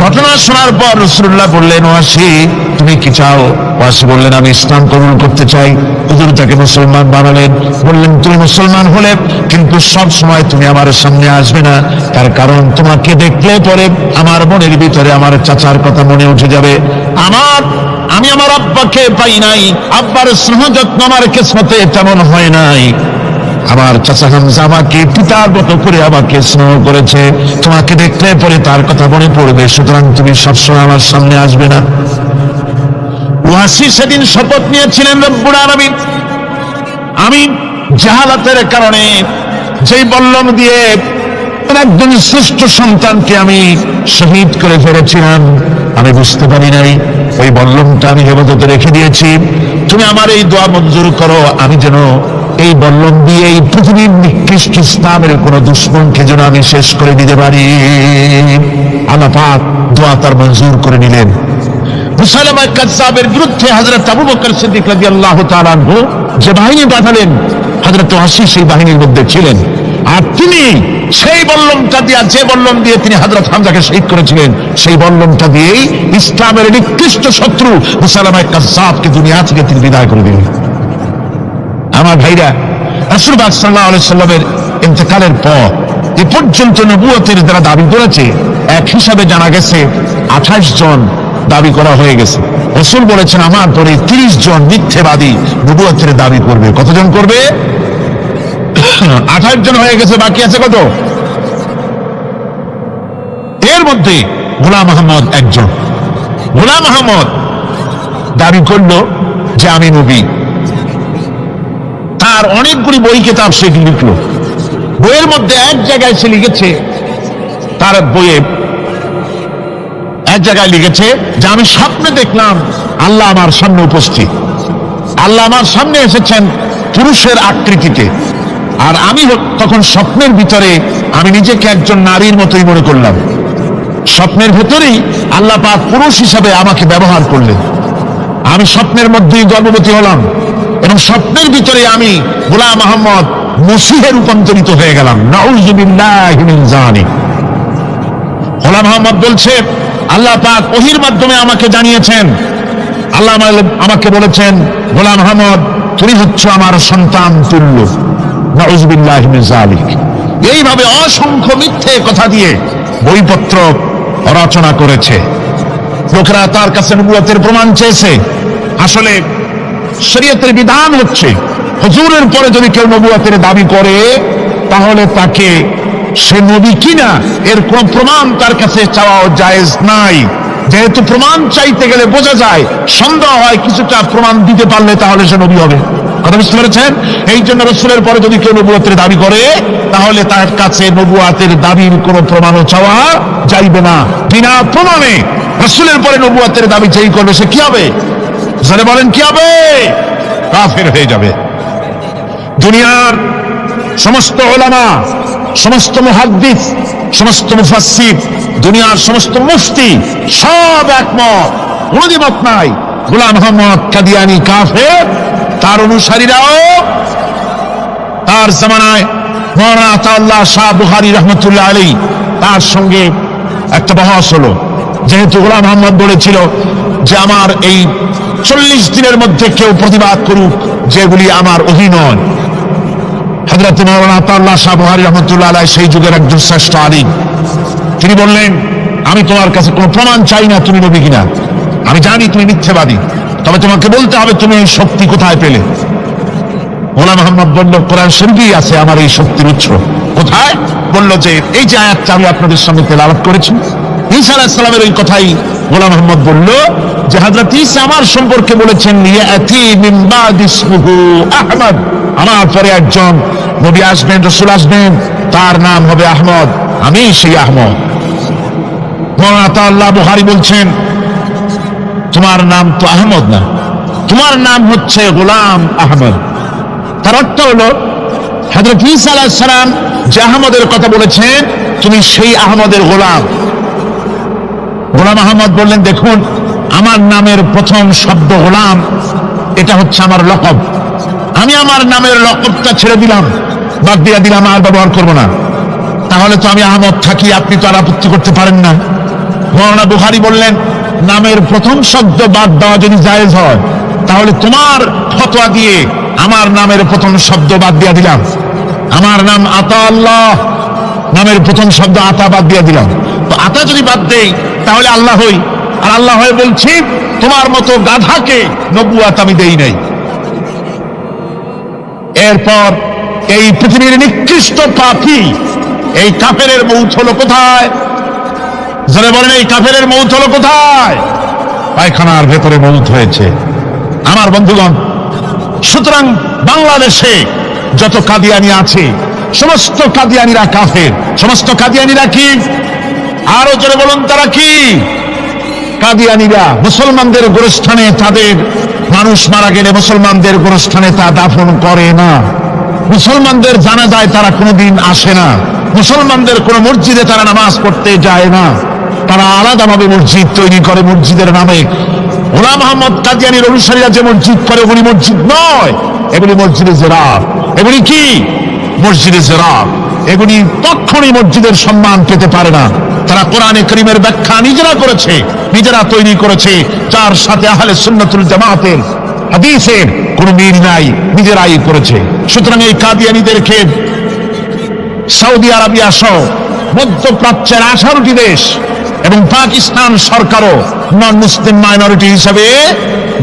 ঘটনা শোনার পর রাসূলুল্লাহ বললেন, ওয়াসি তুমি কি চাও? ওয়াসি বললেন, আমি ইসলাম কবুল করতে চাই। হুজুর তাকে মুসলমান বানালেন। বললেন, তুমি মুসলমান হলে কিন্তু সব সময় তুমি আমার সামনে আসবে না, তার কারণ তোমাকে দেখলে পরে আমার মনের ভিতরে আমার চাচার কথা মনে উঠে যাবে। আমি আমার আব্বাকে পাই নাই, আব্বার স্নেহ যত্ন আমার কিসমতে তেমন হয় নাই। আমার চাচা হামজা আমাকে পিতার মতো করে আমাকে স্নেহ করেছে, তোমাকে দেখলে পরে তার কথা মনে পড়বে, সুতরাং তুমি সবসময় আমার সামনে আসবে না। ওয়াসি সেদিন শপথ নিয়েছিলেন, রব্বুল আলামিন, আমি জাহালাতের কারণে যেই বল্লম দিয়ে একজন শ্রেষ্ঠ সন্তানকে আমি শহীদ করে ফেলেছিলাম, আমি বুঝতে পারি নাই, ওই বল্লমটা আমি হেফাজতে রেখে দিয়েছি। তুমি আমার এই দোয়া মঞ্জুর করো, আমি যেন এই বল্লম দিয়ে এই পৃথিবীর নিকৃষ্ট ইসলামের কোন দুশ্মনকে যেন আমি শেষ করে দিতে পারি। আল্লাহ পাক দোয়া তার মঞ্জুর করে নিলেন। মুসাইলামা কাযযাবের বিরুদ্ধে হযরত আবু বকর সিদ্দিক রাদিয়াল্লাহু তাআলা আনহু যে বাহিনী পাঠালেন, হযরত ওয়াসি সেই বাহিনীর মধ্যে ছিলেন। আর তিনি সেই বল্লমটা দিয়ে, যে বল্লম দিয়ে তিনি হযরত হামজাকে শহীদ করেছিলেন, সেই বল্লমটা দিয়েই ইসলামের নিকৃষ্ট শত্রু মুসাইলামা কাযযাবকে দুনিয়া থেকে তিনি বিদায় করে দিলেন। আমার ভাইরা, রাসূল পাক সাল্লাল্লাহু আলাইহি সাল্লামের ইন্তেকালের পর এ পর্যন্ত নবুয়তের যারা দাবি করেছে, এক হিসাবে জানা গেছে 28 জন দাবি করা হয়ে গেছে। রাসূল বলেছেন, আমার পরে 30 জন মিথ্যেবাদী নবুয়তের দাবি করবে। কতজন করবে? 28 জন হয়ে গেছে, বাকি আছে কত? এর মধ্যে গোলাম আহমদ একজন। গোলাম আহমদ দাবি করলো যে আমি নবী। তার অনেকগুলি বই কিতাব সে লিখলো। বইয়ের মধ্যে এক জায়গায় সে লিখেছে, তার বইয়ে এক জায়গায় লিখেছে যে আমি স্বপ্নে দেখলাম আল্লাহ আমার সামনে উপস্থিত, আল্লাহ আমার সামনে এসেছেন পুরুষের আকৃতিতে, আর আমি তখন স্বপ্নের ভিতরে আমি নিজেকে একজন নারীর মতোই মনে করলাম। স্বপ্নের ভেতরেই আল্লাহ পাক পুরুষ হিসাবে আমাকে ব্যবহার করলেন। আমি স্বপ্নের মধ্যেই গর্ভবতী হলাম এবং স্বপ্নের ভিতরে আমি গোলাম আহমদ মসিহে রূপান্তরিত হয়ে গেলাম। নাউযু বিল্লাহি মিন যালিক। গোলাম আহমদ বলছে, আল্লাহ পাক ওহীর মাধ্যমে আমাকে জানিয়েছেন, আল্লাহ আমাকে বলেছেন, গোলাম আহমদ তুমি হচ্ছ আমার সন্তান তুল্য। নাউযু বিল্লাহি মিন যালিক। এইভাবে অসংখ্য মিথ্যে কথা দিয়ে বইপত্র রচনা করেছে। লোকেরা তার কাছে নবুয়তের প্রমাণ চেয়েছে। আসলে শরীয়তের বিধান হচ্ছে, হুজুরের পরে যদি কেউ নবুয়তের দাবি করে তাহলে তাকে সে নবী কিনা এর কোন প্রমাণ তার কাছে চাওয়া জায়েজ নাই। যেহেতু প্রমাণ চাইতে গেলে বোঝা যায়, সন্দেহ হয় কিছুটা প্রমাণ দিতে পারলে তাহলে সে নবী হবে। কথা বুঝতে পেরেছেন? এই জন্য রাসূলের পরে যদি কেউ নবুয়তের দাবি করে তাহলে তার কাছে নবুয়তের দাবির কোনো প্রমাণও চাওয়া যাইবে না। বিনা প্রমাণে রাসূলের পরে নবুয়তের দাবি যেই করবে সে কি হবে? যারা বলেন কি হবে? কাফের হয়ে যাবে। দুনিয়ার সমস্ত উলামা, সমস্ত মুহাদ্দিস, সমস্ত মুফাসসির, দুনিয়ার সমস্ত মুফতি সব একমত, কোনো দ্বিমত নাই, গোলাম আহমদ কাদিয়ানী কাফের। তার অনুসারীরাও তার জামানায় মাওলানা আতাউল্লাহ শাহ বুখারী রহমতুল্লাহ আলাইহি তার সঙ্গে একটা বহস হলো। যেহেতু গোলাম আহমদ বলেছিল যে আমার এই 40 দিনের মধ্যে কেউ প্রতিবাদ করুক যেগুলি আমার ওহী নয়। হযরত মাওলানা আতাউল্লাহ শাহ বুখারী রহমাতুল্লাহ আলাইহি সেই যুগের একজন শ্রেষ্ঠ আলিম, তিনি বললেন, আমি তোমার কাছে কোনো প্রমাণ চাই না তুমি নবী কিনা, আমি জানি তুমি মিথ্যাবাদী, তবে তোমাকে বলতে হবে তুমি এই শক্তি কোথায় পেলে। গোলাম মোহাম্মদ বলল, কোরআন শরীফেই আছে আমার এই শক্তির উৎস। কোথায়? বলল যে এই যে আয়াতটা আমি আপনাদের সামনে তেলাওয়াত করেছি, ঈসা আলাইহিস সালামের ওই কথাই গোলাম মোহাম্মদ বলল যে হযরত ঈসা আমার সম্পর্কে বলেছেন, ইয়াতি মিন বাদি ইসমুহু আহমদ, আমার পরে একজন নবী আসবেন, রাসূল আসবেন, তার নাম হবে আহমদ, আমি সেই আহমদ। মাওলানা আতাউল্লাহ বুখারী বলছেন, তোমার নাম তো আহমদ না, তোমার নাম হচ্ছে গোলাম আহমদ। তার অর্থ হলো হযরত ঈসা আলাইহিস সালাম যে আহমদের কথা বলেছেন, তুমি সেই আহমদের গোলাম। গোলাম আহমদ বললেন, দেখুন আমার নামের প্রথম শব্দ গোলাম, এটা হচ্ছে আমার লকব, আমি আমার নামের লকবটা ছেড়ে দিলাম, বাদ দিয়ে দিলাম, আর ব্যবহার করবো না। তাহলে তো আমি আহমদ থাকি, আপনি তো আর আপত্তি করতে পারেন না। মাওলানা বুখারী বললেন, নামের প্রথম শব্দ বাদ দেওয়া যদি জায়েজ হয়, তাহলে তোমার ফতোয়া দিয়ে আমার নামের প্রথম শব্দ বাদ দিয়ে দিলাম। আমার নাম আতাউল্লাহ, নামের প্রথম শব্দ আতা বাদ দিয়ে দিলাম। তো আতা যদি বাদ দেই তাহলে আল্লাহ হই, আর আল্লাহ হয়ে বলছি তোমার মতো গাধাকে নবুয়াত আমি দেই নাই। এরপর এই পৃথিবীর নিকৃষ্ট পাপী এই কাফেরের মৌত হলো কোথায়? যারা বলেন এই কাফেরের মৌত হলো কোথায়? পায়খানার ভেতরে মৌত হয়েছে। আমার বন্ধুগণ, সুতরাং বাংলাদেশে যত কাদিয়ানি আছে সমস্ত কাদিয়ানিরা কাফের। সমস্ত কাদিয়ানিরা কি? আরো জোরে বলুন, তারা কি? কাদিয়ানিরা মুসলমানদের গোরস্থানে, তাদের মানুষ মারা গেলে মুসলমানদের গোরস্থানে তা দাফন করে না, মুসলমানদের জানাজায় তারা কোনোদিন আসে না, মুসলমানদের কোন মসজিদে তারা নামাজ পড়তে যায় না, তারা আলাদাভাবে মসজিদ তৈরি করে মসজিদের নামে। গোলাম মোহাম্মদ কাদিয়ানীর অনুসারীরা যে মসজিদ করে, এগুলি মসজিদ নয়, এগুলি মসজিদে জেরার। এগুলি কি? মসজিদে জেরার। এগুলি কখনই মসজিদের সম্মান পেতে পারে না। তারা কোরআনে কারীমের ব্যাখ্যা নিজেরা করেছে, নিজেরা তৈরি করেছে, যার সাথে আহলে সুন্নাতুল জামাতের হাদিসের কোনো মিল নাই, নিজেরাই করেছে। সুতরাং এই কাদিয়ানীদেরকে সৌদি আরবিয়া সহ মধ্যপ্রাচ্যের 18টি দেশ এবং পাকিস্তান সরকারও নন মুসলিম মাইনরিটি হিসাবে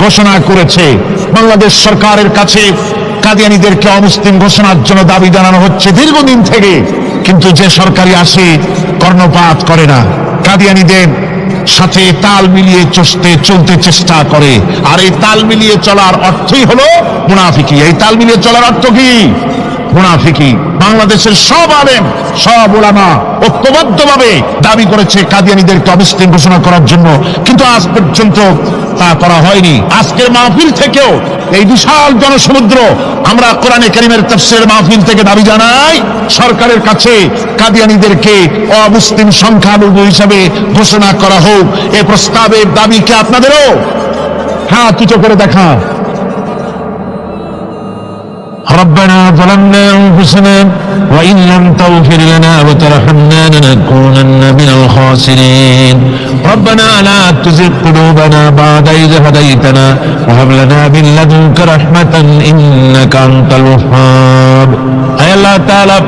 ঘোষণা করেছে। বাংলাদেশ সরকারের কাছে কাদিয়ানীদেরকে অমুসলিম ঘোষণার জন্য দাবি জানানো হচ্ছে দীর্ঘদিন থেকে, কিন্তু যে সরকারি আসে কর্ণপাত করে না, কাদিয়ানীদের সাথে তাল মিলিয়ে চলতে চেষ্টা করে। আর এই তাল মিলিয়ে চলার অর্থই হলো মুনাফিকি। এই তাল মিলিয়ে চলার অর্থ কি? মুনাফিকি। বাংলাদেশের সব আলেম, সব উলামা ঐক্যবদ্ধভাবে দাবি করেছে কাদিয়ানীদেরকে অমুসলিম ঘোষণা করার জন্য, কিন্তু আজ পর্যন্ত তা করা হয়নি। আজকের মাহফিল থেকেও এই বিশাল জনসমুদ্র, আমরা কোরআনে কারীমের তাফসীরের মাহফিল থেকে দাবি জানাই সরকারের কাছে কাদিয়ানীদেরকে অমুসলিম সংখ্যালঘু হিসাবে ঘোষণা করা হোক। এই প্রস্তাবের দাবিকে আপনাদেরও হাত উঁচু করে দেখা। ربنا ظلمنا أنفسنا وإن لم تغفر لنا وترحمنا لنكونن من الخاسرين ربنا لا تزغ قلوبنا بعد إذ هديتنا وهب لنا من لدنك رحمة إنك أنت الوهاب أي الله تعالى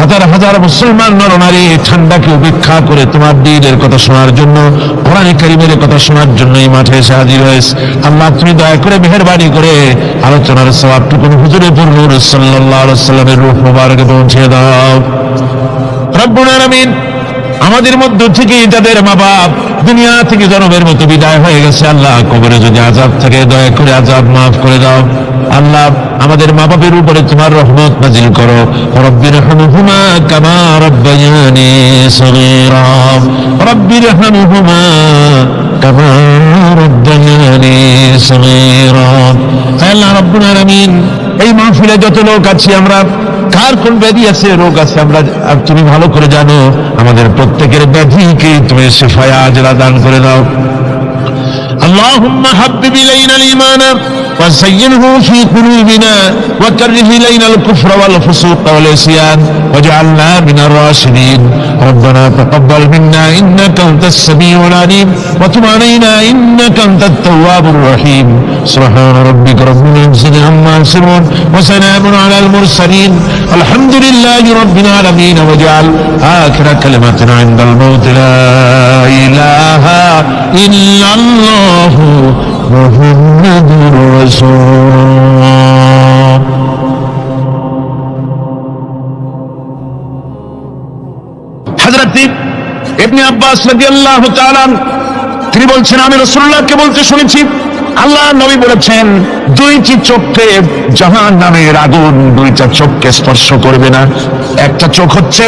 হাজার হাজার মুসলমান নরনারী ঠান্ডাকে উপেক্ষা করে তোমার দ্বীনের কথা শোনার জন্য, কোরআনে কারীমের কথা শোনার জন্য এই মাঠে এসে হাজির হয়েছে। আল্লাহ তুমি দয়া করে মেহেরবানি করে আলোচনার সওয়াবটুকু হুজুরে নূর সাল্লাল্লাহু আলাইহি ওয়াসাল্লামের রূহ মুবারকে পৌঁছে দাও। রব্বুল আলামিন, আমাদের মধ্য থেকে যাদের মা বাপ দুনিয়া থেকে জনমের মতো বিদায় হয়ে গেছে, আল্লাহ কবরে যদি আযাব থাকে দয়া করে আযাব মাফ করে দাও। আল্লাহ আমাদের মা বাপের উপরে তোমার রহমত নাজিল করো। রব্বিরহামহুমা কামা রাব্বায়ানি সগীরা, রব্বিরহামহুমা কামা রাব্বায়ানি সগীরা। আল্লাহ রাব্বুল আলামিন, এই মাহফিলে যত লোক আছি আমরা, কার কোন ব্যাধি আছে, রোগ আছে, আমরা তুমি ভালো করে জানো। আমাদের প্রত্যেকের ব্যাধিকে তুমি শিফায়ে আজলা দান করে দাও। اللهم حبب إلينا الإيمان وزينه في قلوبنا وكره إلينا الكفر والفسوق والعصيان واجعلنا من الراشدين ربنا تقبل منا إنك أنت السميع العليم وتب علينا إنك أنت التواب الرحيم سبحان ربك رب العزة عما يصفون وسلام على المرسلين الحمد لله رب العالمين واجعل آخر كلمتنا عند الموت لا إله إلا الله محمد رسول الله হযরত ইবনে আব্বাস রাদিয়াল্লাহু তাআলা তিনি বলছেন আমি রাসূলুল্লাহকে বলতে শুনেছি আল্লাহ নবী বলেছেন দুইটি চোখে জাহান্নামের আগুন দুইটা চোখকে স্পর্শ করবে না। একটা চোখ হচ্ছে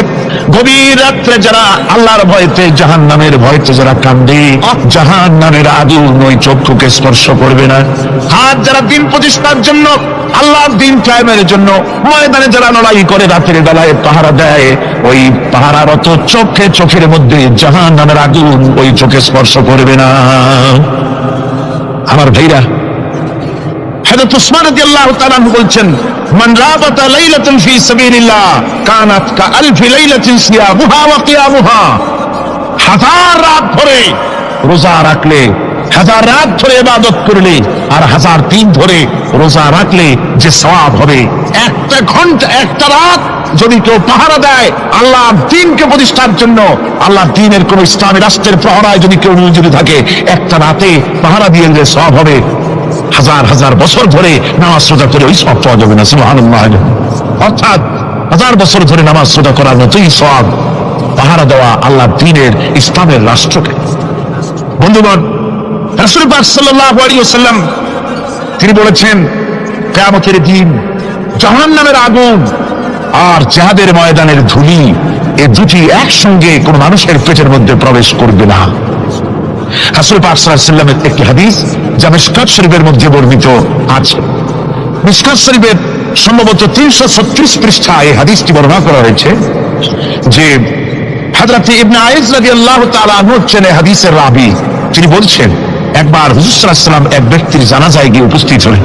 গভীর রাত্রে যারা আল্লাহর ভয়তে জাহান্নামের ভয়তে যারা কান্দে জাহান্নামের আগুন ওই চক্ষুকে স্পর্শ করবে না। হাত যারা দিন প্রতিষ্ঠার জন্য আল্লাহর দিন কায়েমের জন্য ময়দানে যারা লড়াই করে রাতের বেলায় পাহারা দেয় ওই পাহারারত চোখের মধ্যে জাহান্নামের আগুন ওই চোখে স্পর্শ করবে না। আমার ভাইরা হযরত উসমান রাদিয়াল্লাহু তাআলা বলছেন মান রাবাতা লাইলাতান ফি সাবিলিল্লাহ কানাত কাআলফি লাইলাতিন সিয়ামুহা ওয়া কিয়ামুহা। হাজার রাত ধরে রোজা রাখলে, হাজার রাত ধরে ইবাদত করলে আর হাজার দিন ধরে রোজা রাখলে যে সওয়াব হবে, একটা ঘন্টা একটা রাত যদি কেউ পাহারা দেয় আল্লাহর দ্বীনকে প্রতিষ্ঠার জন্য, আল্লাহর দ্বীনের কোন ইসলামী রাষ্ট্রের প্রহরায় যদি কেউ নিয়োজিত থাকে একটা রাতে পাহারা দিয়ে যে সওয়াব হবে হাজার হাজার বছর ধরে নামাজ রোজা করে ওই সওয়াব পাওয়া যাবে না। সুবহানাল্লাহ। অর্থাৎ হাজার বছর ধরে নামাজ রোজা করার মতোই সওয়াব পাহারা দেওয়া আল্লাহর দ্বীনের ইসলামের রাষ্ট্রকে। বন্ধুগণ, রাসূল পাক সাল্লাল্লাহু আলাইহি ওয়াসাল্লাম তিনি বলেছেন কিয়ামতের দিন জাহান্নামের আগুন আর জিহাদের ময়দানের ধুলি এই দুটি একসঙ্গে কোন মানুষের পেটের মধ্যে প্রবেশ করবে না। রাসূল পাক সাল্লাল্লাহু আলাইহি ওয়াসাল্লামের একটি হাদিস যা মিশকাত শরীফের মধ্যে বর্ণিত আছে। মিশকাত শরীফের সম্ভবত 336 পৃষ্ঠায় এই হাদিসটি বর্ণনা করা হয়েছে যে হযরত ইবনে আইস রাদিয়াল্লাহু তাআলা আনহু হচ্ছেন এই হাদিসের রাবী। তিনি বলছেন একবার হুজুর সাল্লাল্লাহু আলাইহি ওয়াসাল্লাম এক ব্যক্তির জানাজায় গিয়ে উপস্থিত হলেন।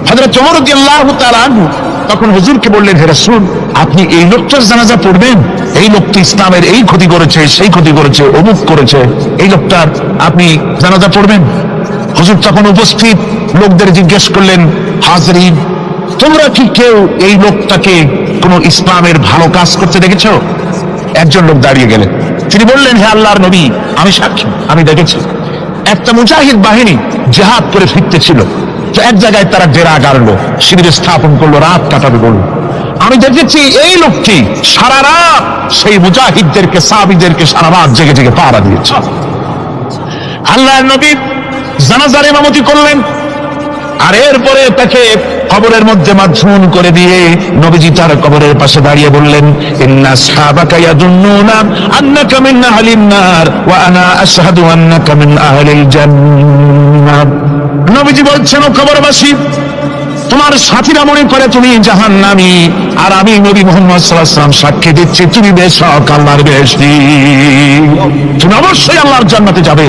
হযরত ওমর রাদিয়াল্লাহু তাআলা আনহু তখন হুজুরকে বললেন হে রাসূল আপনি এই লোকটার জানাজা পড়বেন, এই লোকটি ইসলামের এই ক্ষতি করেছে সেই ক্ষতি করেছে অমুক করেছে, এই লোকটার আপনি জানাজা পড়বেন। হুজুর তখন উপস্থিত লোকদের জিজ্ঞেস করলেন হাজরিন তোমরা কি কেউ এই লোকটাকে কোন ইসলামের ভালো কাজ করতে দেখেছো? একজন লোক দাঁড়িয়ে গেলেন, তিনি বললেন হে আল্লাহর নবী আমি সাক্ষী, আমি দেখেছি একটা মুজাহিদ বাহিনী জিহাদ করে ফিরতেছিল, তো এক জায়গায় তারা ডেরা গাড়লো, শিবির স্থাপন করলো, রাত কাটাবে বলল। আমি দেখেছি এই লোকটি সারা রাত সেই মুজাহিদদেরকে সাহাবীদেরকে সারা রাত জেগে জেগে পাহারা দিয়েছে। আল্লাহর নবী জানাজার ইমামতি করলেন আর এরপরে তাকে কবরের মধ্যে মাদফুন করে দিয়ে নবীজি তার কবরের পাশে দাঁড়িয়ে বললেন ইন্না আসহাবাকা ইয়াদুন্নুনা আন্নাকা মিন আহলিন নার ওয়া আনা আশহাদু আন্নাকা মিন আহলিল জান্নাহ। নবীজি বলছেন ও কবরবাসী তোমার সাথীরা মনে করে তুমি জাহান্নামী আর আমি নবী মুহাম্মদ সাল্লাল্লাহু আলাইহি ওয়াসাল্লাম সাক্ষী দিচ্ছি তুমি বেশক আল্লাহর বেহেশতি, তুমি অবশ্যই আল্লাহর জান্নাতে যাবে।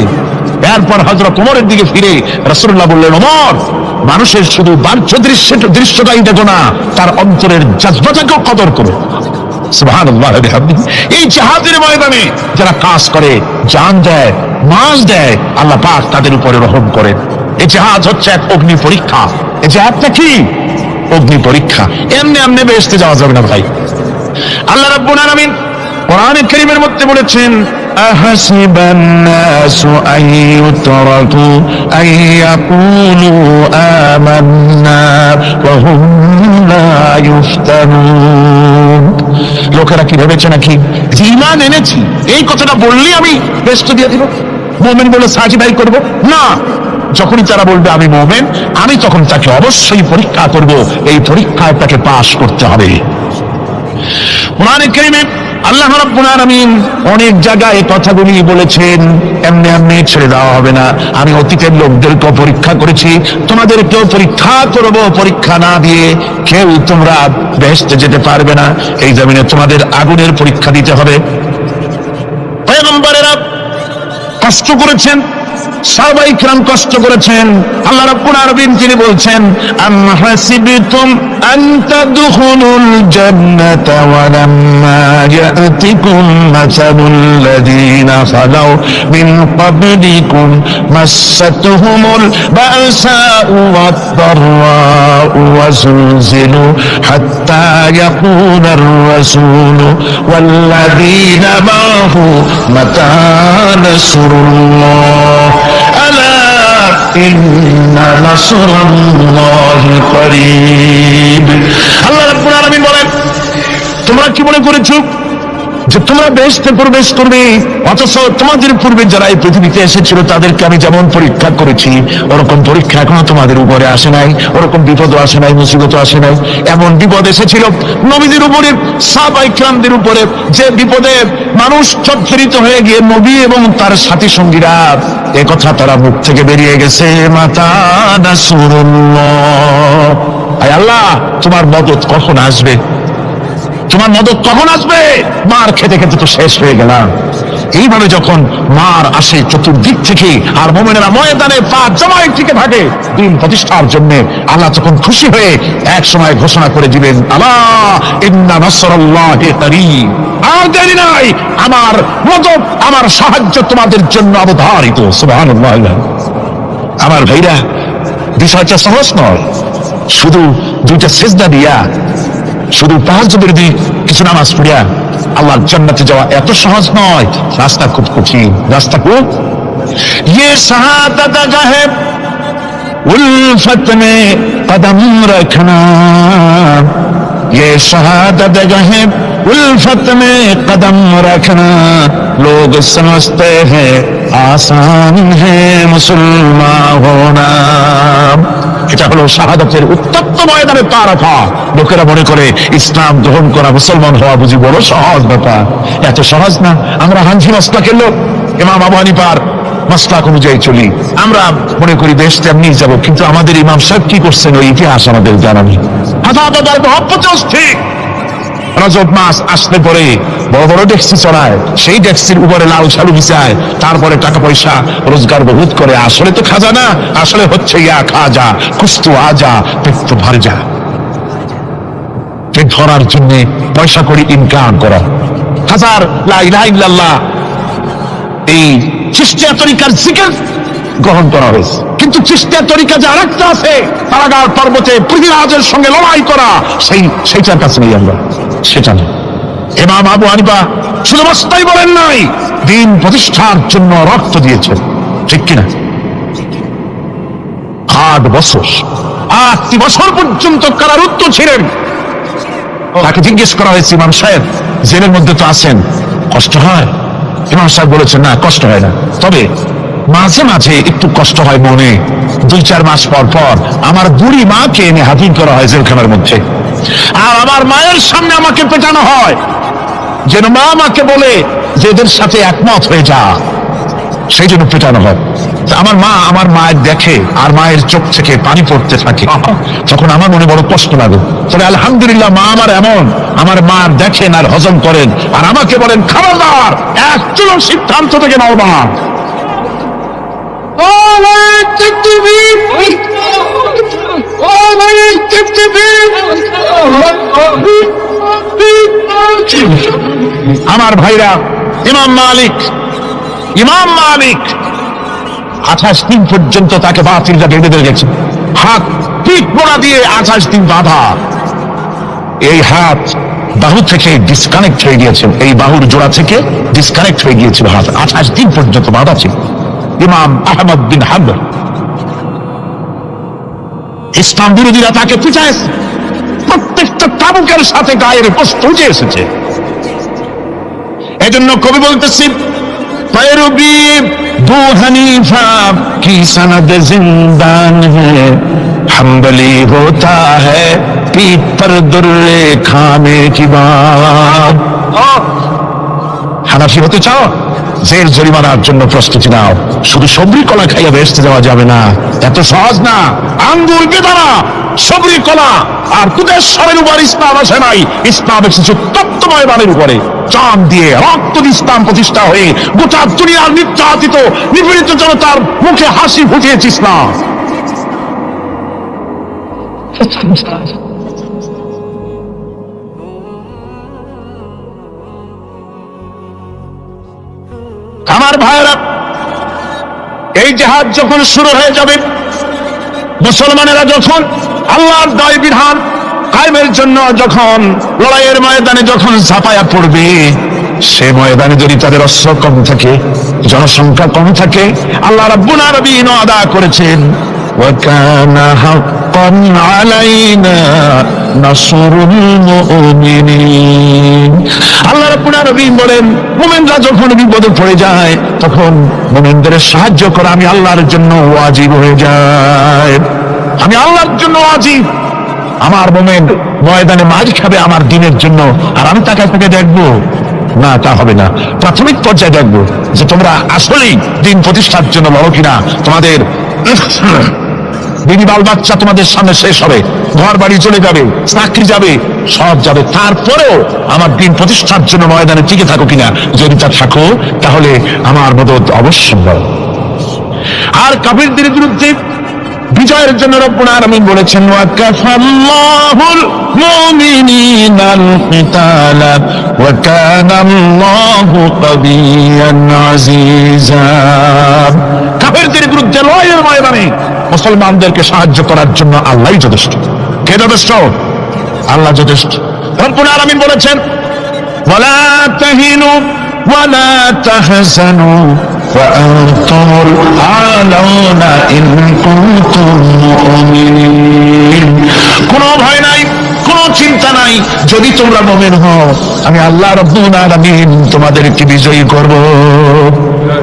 এরপর হযরত ওমরের দিকে ফিরে রাসূলুল্লাহ বললেন ওমর মানুষের শুধু বাহ্য দৃশ্যটাই দেখো না, তার অন্তরের জজবাটাকেও কদর করো। সুবহানাল্লাহ। এই জিহাদের ময়দানে যারা কাজ করে জান দেয় মাল দেয় আল্লাহ পাক তাদের উপরে রহম করেন। এই জিহাদ হচ্ছে এক অগ্নি পরীক্ষা। এই জিহাদটা কি? অগ্নি পরীক্ষা। এমনি এমনি বেহেশতে যাওয়া যাবে না ভাই। আল্লাহ রাব্বুল আলামিন কোরআনে কারীমের মধ্যে বলেছেন আহাসিবান নাসু আন ইউতরাকু আন ইয়াকুলু আমান্না ওয়া হুম লা ইফতানুন। লোকেরা কি ভেবেছে নাকি যে ঈমান এনেছি এই কথাটা বললেই আমি বেহেশত দিয়ে দিব, মুমিন বলে সার্টিফাই করব? না, যখনই তারা বলবে আমি মুমিন আমি তখন তাকে অবশ্যই পরীক্ষা করব, এই পরীক্ষায় তাকে পাস করতে হবে। কোরআনে কারীমে আল্লাহ রাব্বুল আলামিন অনেক জায়গায় কথাগুলি বলেছেন এমনি এমনি ছেড়ে দেওয়া হবে না। আমি অতীতের লোকদেরকে পরীক্ষা করেছি, তোমাদেরকেও পরীক্ষা করব, পরীক্ষা না দিয়ে কেউ তোমরা বেহেশতে যেতে পারবে না। এই জমিনে তোমাদের আগুনের পরীক্ষা দিতে হবে। পয়গম্বরেরা কষ্ট করেছেন, সাহাবায়ে কিরাম কষ্ট করেছেন। আল্লাহ রাব্বুল আলামিন তিনি বলছেন, আম হাসিবতুম আন তাদখুলুল জান্নাতা ওয়া লাম্মা ইয়াতিকুম মাসালুল লাযীনা খালাউ মিন ক্বাবলিকুম মাসাতুহুমুল বা'সাউ ওয়াদ-দাররাউ ওয়া যুলজিলু হাত্তা ইয়াকুলার রাসূলু ওয়াল্লাযীনা মা'হু মাতা নাসরুল্লাহ আলা ইন্না নাসরাল্লাহি করিব। আল্লাহ রাব্বুল আলামিন বলেন, তোমরা কি মনে করেছো যে তোমরা বেহেশতে প্রবেশ করবে, অথচ তোমাদের পূর্বে যারা এই পৃথিবীতে এসেছিল তাদেরকে আমি যেমন পরীক্ষা করেছি ওরকম পরীক্ষা এখনো তোমাদের উপরে আসে নাই, ওরকম বিপদও আসে নাই, মুসিবতও আসে নাই। এমন বিপদ এসেছিল নবীদের উপরে, সাহাবায়ে কিরামদের উপরে, যে বিপদে মানুষ জর্জরিত হয়ে গিয়ে নবী এবং তার সাথী সঙ্গীরা এ কথা তারা মুখ থেকে বেরিয়ে গেছে, মাতা নাসরুল্লাহ, আয় আল্লাহ তোমার মদদ কখন আসবে, তোমার মদত কখন আসবে? মার খেতে খেতে তো শেষ হয়ে গেলাম। এইভাবে যখন মার আসে চতুর্দিক থেকে আর মুমিনেরা ময়দানে পা জমায়ে টিকে থাকে দিন প্রতিষ্ঠার জন্য, আল্লাহ তখন খুশি হয়ে এক সময় ঘোষণা করে দিবেন, আলা ইন্না নাসরাল্লাহি করিব, আর দেরি নাই, আমার মদত আমার সাহায্য তোমাদের জন্য অবধারিত। সুবহানাল্লাহ। আমার ভাইরা, বিষয়টা সহজ নয়। শুধু দুইটা সিজদা দিয়া, শুধু তাহাজ্জুদের দিন কিছু নামাজ পড়িয়া আল্লাহর জান্নাতে যাওয়া এত সহজ নয়, রাস্তা খুব কঠিন, রাস্তা খুব। ये शहादत गाहे उल्फत में कदम रखना, ये शहादत गाहे उल्फत में कदम रखना, लोग समझते हैं आसान है मुसलमान होना। এটা হলো শাহাদাতের উত্তপ্ত ময়দানে পা রাখা। লোকেরা মনে করে ইসলাম গ্রহণ করা, মুসলমান হওয়া বুঝি বড় সহজ ব্যাপার। এত সহজ না। আমরা হানফি মাসলাকের লোক, ইমাম আবু হানিফার মাসলাক অনুযায়ী চলি। আমরা মনে করি বেহেশতে এমনি যাব, কিন্তু আমাদের ইমাম সাহেব কি করছেন ওই ইতিহাস আমাদের জানা নেই। ঠিক রজব মাস আসলে পরে বড় বড় ডেক্সি চড়ায়, সেই ডেক্সির উপরে লাল শালু বিছায়, তারপরে টাকা পয়সা রোজগার বহুত করে। আসলে তো খাজা না, আসলে হচ্ছে ইয়া খাজা কুস্তু আজা, পেট তো ভরে যা, পেট ভরার জন্য পয়সা করে ইনকাম করা। হাজার লা ইলাহা ইল্লাল্লাহ এই চিশতিয়া তরিকার জিকির গ্রহণ করা হয়েছে, কিন্তু চিশতিয়া তরিকা যে আরেকটা আছে, কারাগার পর্বতে পৃথিবীরাজের সঙ্গে লড়াই করা, সেইটার কাছে নেই আমরা, সেটা নেই। ইমাম আবু হানিফা শুধু মস্তাই বলেন নাই, দিন প্রতিষ্ঠার জন্য রক্ত দিয়েছেন, ঠিক কিনা? 8 বছর পর্যন্ত কারারুদ্ধ ছিলেন। তাকে জিজ্ঞেস করা হয়েছে, ইমাম সাহেব জেলের মধ্যে তো আছেন, কষ্ট হয়? ইমাম সাহেব বলেছেন, না কষ্ট হয় না, তবে মাঝে মাঝে একটু কষ্ট হয় মনে। 2-4 মাস পর পর আমার বুড়ি মাকে এনে হাজির করা হয় জেলখানার মধ্যে, আর আমার মায়ের সামনে আমাকে পেটানো হয়, যেন মা আমাকে বলে যে এদের সাথে একমত হয়ে যা, সেই জন্য পেটানো হয়। আমার মা আমার মায়ের দেখে আর মায়ের চোখ থেকে পানি পড়তে থাকে, তখন আমার মনে বড় কষ্ট লাগে। তবে আলহামদুলিল্লাহ মা আমার এমন, আমার মা দেখেন আর হজম করেন, আর আমাকে বলেন খবরদার, এক চূড়ান্ত সিদ্ধান্ত থেকে নড়বা। আমার ভাইরা, ইমাম মালিক 28 দিন পর্যন্ত তাকে বাতিলটা বেঁধে দিয়ে গেছে, হাত পিঠ মোড়া দিয়ে 28 দিন বাঁধা। এই হাত বাহু থেকে ডিসকানেক্ট হয়ে গিয়েছে, এই বাহুর জোড়া থেকে ডিসকানেক্ট হয়ে গিয়েছিল হাত, 28 দিন পর্যন্ত বাঁধা ছিল। ইমাম আহমদ বিন হাম্বল, ইসলাম বিরোধীরা তাকে পিছাইছে, প্রত্যেকটা তাবুকের সাথে গায়ের বস্ত্র উঠে এসেছে। এজন্য কবি বলতেছি, पैरवी बू हनीफा की सनद जिंदान है, हम्बली होता है पीठ पर दुर्रे खाने की बात। হানাফি হতে চাও, জেল জরিমানার জন্য প্রস্তুতি নাও। শুধু সবরি কলা খাইয়া বেহেশতে যাওয়া যাবে না, এত সহজ না। আঙ্গুল বেদানা সবরি কলা আর কুদেশ্বরের উপর ইসলাম আসে নাই, ইসলাম এসেছে তপ্ত ময়দানের উপরে। জান দিয়ে রক্ত দিয়ে ইসলাম প্রতিষ্ঠা হয়ে গোটা দুনিয়ার নির্যাতিত নিপীড়িত জনতার মুখে হাসি ফুটিয়েছে ইসলাম। আমার ভাইয়েরা, এই জিহাদ যখন শুরু হয়ে যাবে, মুসলমানেরা যখন আল্লাহর দায় বিধান কায়েমের জন্য যখন লড়াইয়ের ময়দানে যখন ঝাঁপায়া পড়বে, সে ময়দানে যদি তাদের অস্ত্র কম থাকে, জনসংখ্যা কম থাকে, আল্লাহ রাব্বুল আলামিন ওয়াদা করেছেন وَكَانَ حَقًّا عَلَيْنَا نَصْرُ الْمُؤْمِنِينَ। আল্লাহ রাব্বুল আলামিন বলেন, মুমিনরা যখন বিপদে পড়ে যায় তখন মুমিনদের সাহায্য করা আমি আল্লাহর জন্য ওয়াজিব হয়ে যায়। আমি আল্লাহর জন্য ওয়াজিব। আমার মুমিন ময়দানে মার খাবে আমার দ্বীনের জন্য, আর আমি তাকে দেখবো না, তা হবে না। প্রাথমিক পর্যায়ে দেখবো যে তোমরা আসলেই দ্বীন প্রতিষ্ঠার জন্য লড়ো কিনা। তোমাদের দিনী বাল বাচ্চা তোমাদের সামনে শেষ হবে, ঘর বাড়ি চলে যাবে, চাকরি যাবে, সব যাবে, তারপরেও আমার দ্বীন প্রতিষ্ঠার জন্য ময়দানে টিকে থাকো কিনা। যদি তা থাকো তাহলে আমার মদদ অবশ্যই। আর কাফিরদের বিরুদ্ধে বিজয়ের জন্য রব্বুল আলামিন বলেছেন ওয়াকাফাল্লাহুল মুমিনিনাল কিতালা ওয়া কানাল্লাহু কাবিয়ান আজিজা। কাফিরদের বিরুদ্ধে লড়াইয়ের ময়দানে মুসলমানদেরকে সাহায্য করার জন্য আল্লাহই যথেষ্ট। কে যথেষ্ট? আল্লাহ যথেষ্ট। রব্বুল আলামিন বলেছেন ওয়ালা তাহিনু ওয়ালা তাহজানু وأنتم الأعلون إن كنتم مؤمنين। কোনো ভয় নাই, কোনো চিন্তা নাই, যদি তোমরা মুমিন হও আমি আল্লাহ রাব্বুল আলামিন তোমাদেরকে বিজয়ী করব।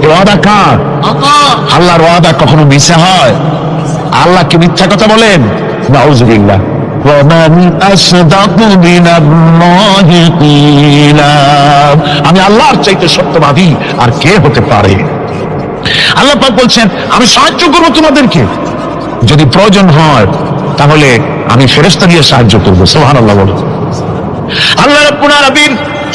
ওয়াদা কার? আল্লাহর ওয়াদা কখনো মিথ্যা হয়? আল্লাহ কি মিথ্যা কথা বলেন? নাউযুবিল্লাহ। ومن أصدق من الله قيلا। আমি আল্লাহর চাইতে সত্যবাদী আর কে হতে পারে? আল্লাহ পাক বলছেন আমি সাহায্য করব তোমাদেরকে, যদি প্রয়োজন হয় তাহলে আমি ফেরেশতা দিয়ে সাহায্য করব। সুবহানাল্লাহ বলো। আল্লাহ রাব্বুল আলামিন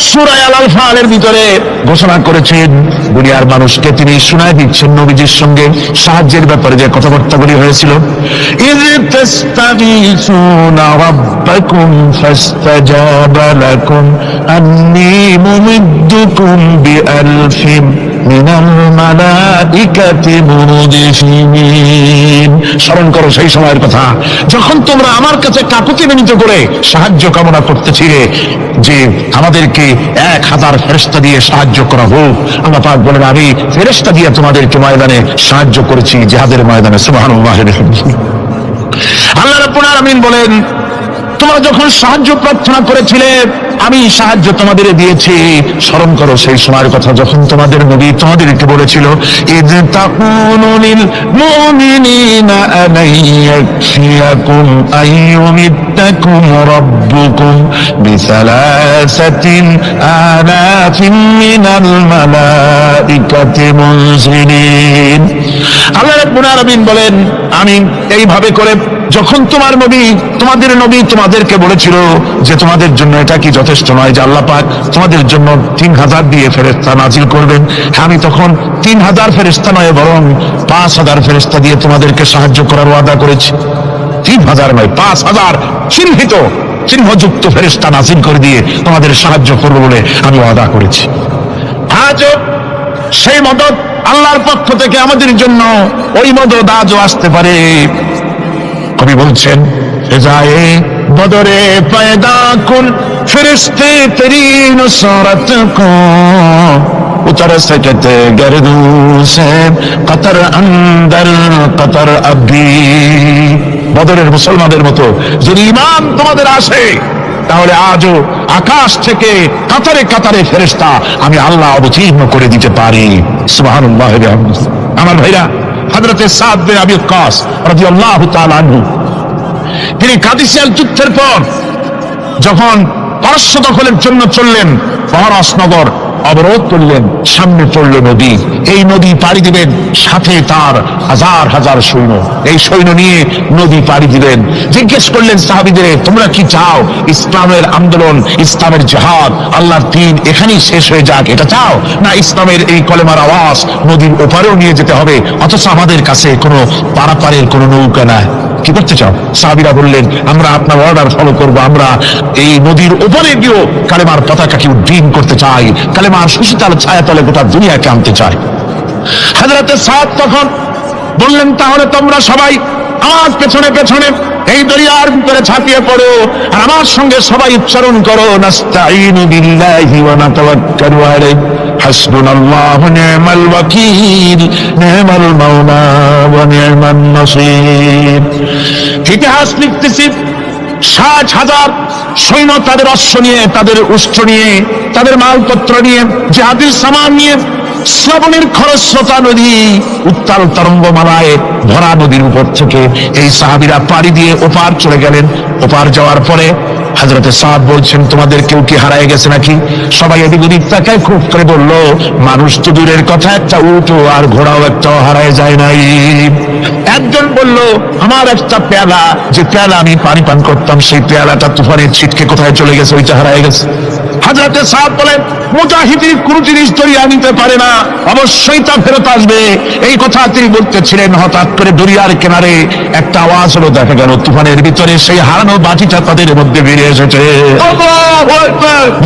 সূরা আল-আনফালের ভিতরে ঘোষণা করেছেন, দুনিয়ার মানুষকে তিনি শোনায় দিচ্ছেন নবীজির সঙ্গে সাহায্যের ব্যাপারে যে কথাবার্তাগুলি হয়েছিল। ইয তাস্তাগীসুনা রাব্বাকুম ফাস্তাজাবা লাকুম আন্নী মুমিদ্দুকুম বিআলফিন মিনাল মালাইকাতি মুরদিফিন। স্মরণ করো সেই সময়ের কথা যখন তোমরা আমার কাছে কাকুতি বিনীত করে সাহায্য কামনা করতেছিলে যে আমাদেরকে 1000 ফেরেশতা দিয়ে সাহায্য করা হোক। আল্লাহ পাক বলেন আমি ফেরেশতা দিয়ে তোমাদেরকে ময়দানে সাহায্য করেছি, জিহাদের ময়দানে। সুবহানাল্লাহ। আল্লাহ রাব্বুল আলামিন বলেন তোমরা যখন সাহায্য প্রার্থনা করেছিলে আমি সাহায্য তোমাদের দিয়েছি। স্মরণ করো সেই সময়ের কথা যখন তোমাদের নবী তোমাদেরকে বলেছিল ইয তাকুলু লিল মুমিনিনা আলাইয়াকফিয়াকুম আইয়ুমিদ্দাকুম রাব্বুকুম বিসালাসাতিন আলাফিন মিনাল মালাইকাতি মুনজিলিন। আল্লাহ রাব্বুল আলামিন বলেন আমি এইভাবে করে যখন তোমার নবী তোমাদেরকে বলেছিল যে তোমাদের জন্য এটা কি যথেষ্ট নয় যে আল্লাহ পাক তোমাদের জন্য 3000 দিয়ে ফেরেশতা নাজিল করবেন, আমি তখন 3000 ফেরেশতা নয় বরং 5000 ফেরেশতা দিয়ে তোমাদেরকে সাহায্য করার ওয়াদা করেছি। 3000 নয়, 5000 চিহ্নযুক্ত ফেরেশতা নাজিল করে দিয়ে তোমাদের সাহায্য করবো বলে আমি ওয়াদা করেছি। আজও সেই মদদ আল্লাহর পক্ষ থেকে আমাদের জন্য ওই মদদ আজও আসতে পারে। কবি বলছেন যায় বদরে পয়দা কুন ফেরেশতে তেরি নুসরত কো উতর सकते गर्दू से कतर अंदर कतर अभी। বদরের মুসলমানদের মতো যদি ঈমান তোমাদের আসে তাহলে আজও আকাশ থেকে কাতারে কাতারে ফেরেশতা আমি আল্লাহ অবতীর্ণ করে দিতে পারি। সুবহানাল্লাহ। আমার ভাইরা, হযরতে সাদ বিন আবি ওয়াক্কাস রাদিয়াল্লাহু তাআলা আনহু তিনি কাদিসিয়াল যুদ্ধের পর যখন পারস্য দখলের জন্য চললেন, পারস নগর অবরোধ করলেন, সামনে পড়ল নদী। এই নদী পাড়ি দিবেন, সাথে তার হাজার হাজার সৈন্য, এই সৈন্য নিয়ে নদী পাড়ি দিবেন। জিজ্ঞেস করলেন সাহাবীদের, তোমরা কি চাও ইসলামের আন্দোলন, ইসলামের জিহাদ, আল্লাহর দ্বীন এখানেই শেষ হয়ে যাক, এটা চাও, না ইসলামের এই কলেমার আওয়াজ নদীর ওপারেও নিয়ে যেতে হবে, অথচ আমাদের কাছে কোনো পারাপারের কোনো নৌকা নাই, কি করতে চাও? সাহাবীরা বললেন, আমরা আপনার অর্ডার ফলো করব, আমরা এই নদীর ওপরে গিয়েও কালেমার পতাকাকে উড্ডীন করতে চাই, কালেমার সুশীতল ছায়াতলে গোটা দুনিয়াকে আনতে চাই। হযরতে সাদ তখন বললেন, তাহলে তোমরা সবাই আমার পেছনে পেছনে এই দরিয়ার ভিতরে ছাপিয়ে পড়ো, আর আমার সঙ্গে সবাই উচ্চারণ করো, নাস্তাঈনু বিল্লাহি ওয়া নাতাওয়াক্কালু আলাইহি হাসবুনাল্লাহু নি'মাল ওয়াকিল নি'মাল মাওলা ওয়া নি'মান নাসীর। ইতিহাস লিখতেছি, 60,000 সৈন্য তাদের অশ্ব নিয়ে, তাদের উষ্ট্র নিয়ে, তাদের মালপত্র নিয়ে, জিহাদের সামান নিয়ে শ্রাবণের খরস্রোতা নদী, উত্তাল তরঙ্গমালায় ভরা নদীর উপর থেকে এই সাহাবীরা পাড়ি দিয়ে ওপার চলে গেলেন। ওপার যাওয়ার পরে হযরতে সাদ বলছেন, তোমাদের কেউ কি হারায় গেছে নাকি? সবাই এদিক ওদিক তাকায়, খুব করে বলল, মানুষ তো দূরের কথা, একটা উট আর ঘোড়াও একটাও হারায় যায় নাই। একজন বলল, আমার একটা পেয়ালা, যে পেয়ালা আমি পানি পান করতাম, সেই পেয়ালাটা তুফানের ছিটকে কোথায় চলে গেছে, ওইটা হারায় গেছে। হযরতে সাদ বলেন, মুজাহিদিন কোন জিনিস দরিয়া নিতে পারে না, অবশ্যই তা ফেরত আসবে। এই কথা তিনি বলতেছিলেন, হঠাৎ করে দরিয়ার কিনারে একটা আওয়াজ হলো, দেখা গেল তুফানের ভিতরে সেই হারানো বাটিটা তাদের মধ্যে বেরিয়ে এসেছে।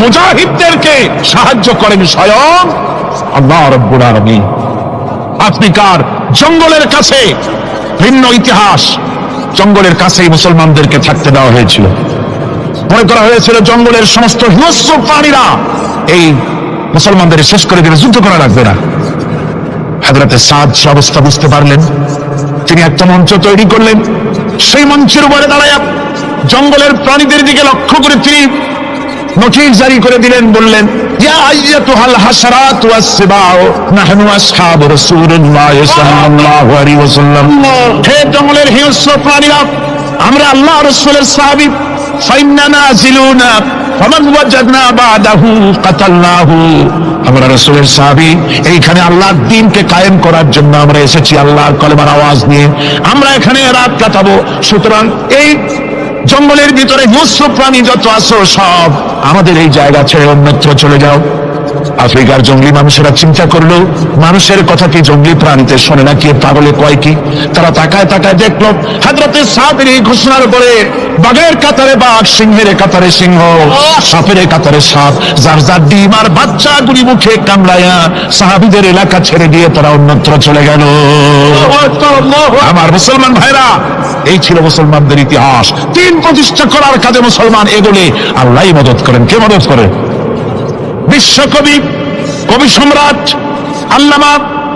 মুজাহিদদেরকে সাহায্য করেন স্বয়ং আল্লাহ রাব্বুল আলামিন। আফ্রিকার জঙ্গলের কাছে, ভিন্ন ইতিহাস, জঙ্গলের কাছেই মুসলমানদেরকে থাকতে দেওয়া হয়েছিল। মনে করা হয়েছিল জঙ্গলের সমস্ত হিংস্র প্রাণীরা এই মুসলমানদের শেষ করে দিলে যুদ্ধ করা লাগবে না। হযরতে সাদ সে অবস্থা বুঝতে পারলেন, তিনি একটা মঞ্চ তৈরি করলেন। সেই মঞ্চের উপরে দাঁড়ায় জঙ্গলের প্রাণীদের দিকে লক্ষ্য করে তিনি নোটিশ জারি করে দিলেন, বললেন, ইয়া আইয়াতুহাল হাশারাত ওয়াস সিবাউ নাহনু আসহাবু রাসূলিল্লাহি সাল্লাল্লাহু আলাইহি ওয়াসাল্লাম। হে জঙ্গলের হিংস্র প্রাণীরা, আমরা আল্লাহ রাসূলের সাহাবী, ফাইন্না নাজিলুনা ফামান ওয়াজাদনা বাদাহু কাতালনাহু। আমরা রাসূলের সাহাবী, এইখানে আল্লাহর দ্বীনকে কায়েম করার জন্য আমরা এসেছি, আল্লাহর কলেমার আওয়াজ নিয়ে আমরা এখানে রাত কাটাবো। সুতরাং এই জঙ্গলের ভিতরে হিংস্র প্রাণী যত আছো, সব আমাদের এই জায়গা ছেড়ে অন্যত্র চলে যাও। আফ্রিকার জঙ্গলি মানুষেরা চিন্তা করলো, মানুষের কথা কি জঙ্গলি প্রাণীতে শোনে না, কি পাগলে কয় কি? তারা তাকায় তাকায় দেখলো, হযরতে সাদের এই ঘোষণার পরে বাঘের কাতারে বাঘ, সিংহের কাতারে সিংহ, সাপের কাতারে সাপ, যার যার ডিম আর বাচ্চা গুলি মুখে কামড়ায়া সাহাবীদের এলাকা ছেড়ে দিয়ে তারা অন্যত্র চলে গেল। আমার মুসলমান ভাইরা, এই ছিল মুসলমানদের ইতিহাস। দ্বীন প্রতিষ্ঠা করার কাজে মুসলমান এগোলে আল্লাহই মদত করেন। কে মদত করে? বিশ্বকবি, কবি সম্রাট আল্লামা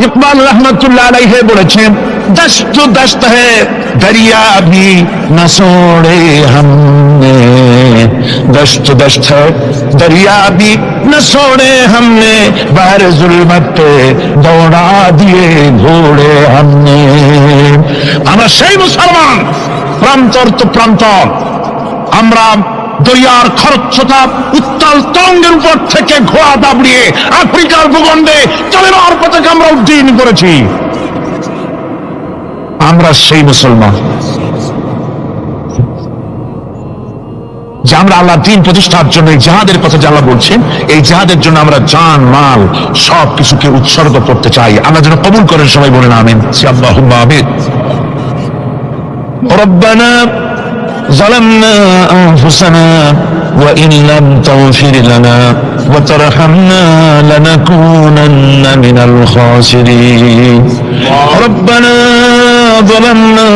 ইকবাল রহমতুল্লাহ আলাইহি বলেছেন, দশত দশত হ্যায় দরিয়া ভি না ছোড়ে हमने, दश्त दश्त है दरिया भी न छोड़े हमने, बाहर जुल्मत पे दौड़ा दिए घोड़े हमने। আমরা সেই মুসলমান, প্রান্তর তো প্রান্তর, আমরা দরিয়ার খরস্রোতা উত্তাল তরঙ্গের উপর থেকে ঘোড়া দাবড়িয়ে আফ্রিকার ভূখণ্ডে কালেমার পতাকা আমরা উড্ডীন করেছি। আমরা সেই মুসলমান যে আমরা আল্লাহ দ্বীন প্রতিষ্ঠার জন্য এই জিহাদের কথা যে আল্লাহ বলছেন, এই জিহাদের জন্য আমরা জান মাল সব কিছুকে উৎসর্গ করতে চাই। আল্লাহ যেন কবুল করেন, সবাই বলেন আমিন। আল্লাহুম্মা আমিন। রব্বানা ظلمنا أنفسنا وإن لم تغفر لنا وترحمنا لنكونن من الخاسرين. ربنا ظلمنا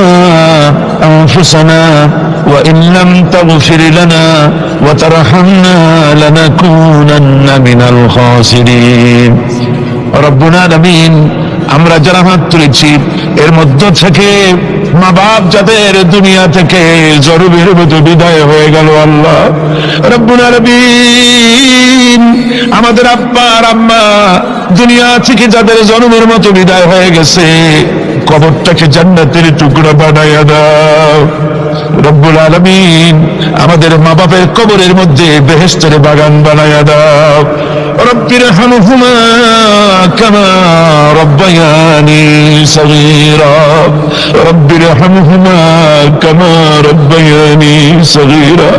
أنفسنا وإن لم تغفر لنا وترحمنا لنكونن من الخاسرين. ربنا العالمين, আমরা যারা হাত তুলেছি এর মধ্য থেকে মা বাপ যাদের দুনিয়া থেকে জরুরের মতো বিদায় হয়ে গেল, আল্লাহ রব্বুল আলামিন, আমাদের আব্বা আর আম্মা দুনিয়া থেকে যাদের জন্মের মতো বিদায় হয়ে গেছে, কবরটাকে জান্নাতের টুকরা বানাইয়া দাও রব্বুল আলামিন। আমাদের মা বাপের কবরের মধ্যে বেহেশতের বাগান বানাইয়া দাও রব্বির হামহুমা কামা রব্বায়ানি সগীরা রব্বির হামহুমা কামা রব্বায়ানি সগীরা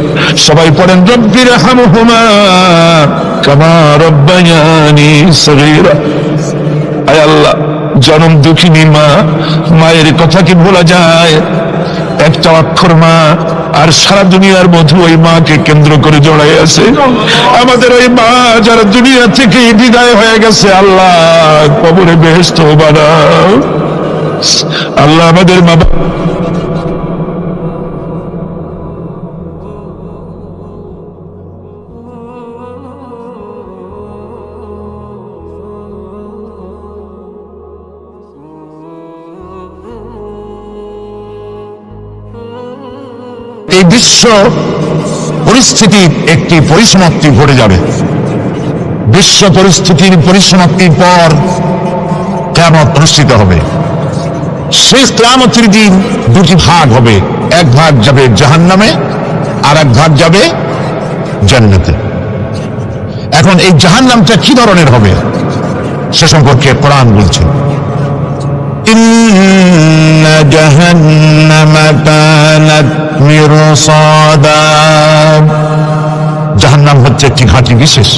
সবাই পড়েন রব্বির হামহুমা কামা রব্বায়ানি সগীরা আয় আল্লাহ জনম দুঃখিনী মা মায়ের কথা কি ভোলা যায় একটা অক্ষর মা আর সারা দুনিয়ার মধু ওই মাকে কেন্দ্র করে জড়াই আছে আমাদের ওই মা যারা দুনিয়া থেকে বিদায় হয়ে গেছে আল্লাহ কবরে বেহেশত বানাও আল্লাহ আমাদের মা এই বিশ্ব পরিস্থিতির একটি পরিসমাপ্তি ঘটে যাবে বিশ্ব পরিস্থিতির পরিসমাপ্তির পর কিয়ামত অনুষ্ঠিত হবে সেই কিয়ামতের দিন দুটি ভাগ হবে এক ভাগ যাবে জাহান্নামে আর এক ভাগ যাবে জান্নাতে এখন এই জাহান্নামটা কি ধরনের হবে সে সম্পর্কে কোরআন বলছে ইন্না জাহান্নামা কানাত মিরসাদা জাহান্নাম হচ্ছে একটি ঘাঁটি বিশেষ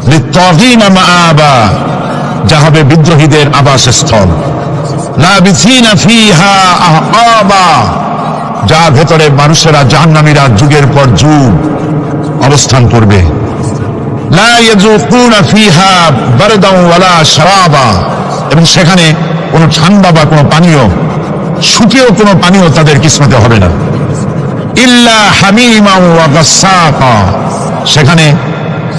লিত্তাগীনা মাআবা যা হবে বিদ্রোহীদের আবাসস্থল লাবিসিনা ফিহা আহকাবা যার ভেতরে মানুষেরা জাহান্নামীরা যুগের পর যুগ অবস্থান করবে লা ইয়াযুকুনা ফিহা বারদান ওয়ালা শারাবা এবং সেখানে কোনো ঠান্ডা বা কোনো পানীয় শুকিয়েও কোনো পানীয় তাদের কিসমতে হবে না ইল্লা হামিমা ওয়া গাসসাকা সেখানে